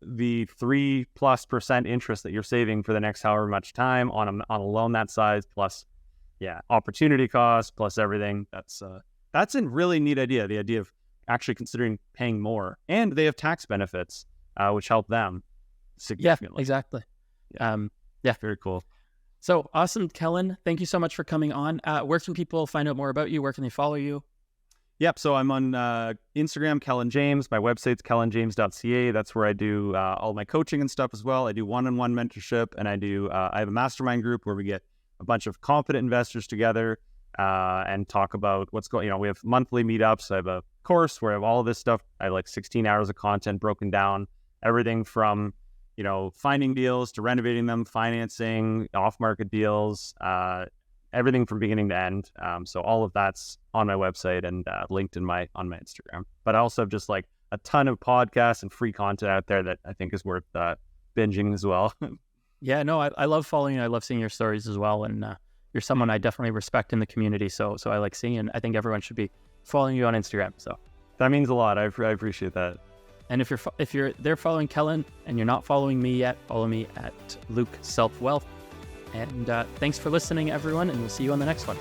3+% interest that you're saving for the next however much time on a loan that size, plus opportunity cost, plus everything. That's a really neat idea. The idea of actually considering paying more, and they have tax benefits, which help them significantly.
Yeah, exactly.
Very cool.
So awesome, Kellan. Thank you so much for coming on. Where can people find out more about you? Where can they follow you?
Yep. So I'm on Instagram, Kellan James. My website's kellanjames.ca. That's where I do all my coaching and stuff as well. I do one-on-one mentorship, and I have a mastermind group where we get a bunch of competent investors together and talk about what's going. You know, we have monthly meetups. I have a course where I have all of this stuff. I have like 16 hours of content broken down, everything from finding deals to renovating them, financing, off-market deals, everything from beginning to end. So all of that's on my website and linked on my Instagram. But I also have just like a ton of podcasts and free content out there that I think is worth binging as well.
Yeah, no, I love following you. I love seeing your stories as well. And you're someone I definitely respect in the community. So I like seeing, and I think everyone should be following you on Instagram. So
that means a lot. I appreciate that.
And if you're there following Kellan and you're not following me yet, follow me at Luke Self Wealth. And thanks for listening, everyone, and we'll see you on the next one.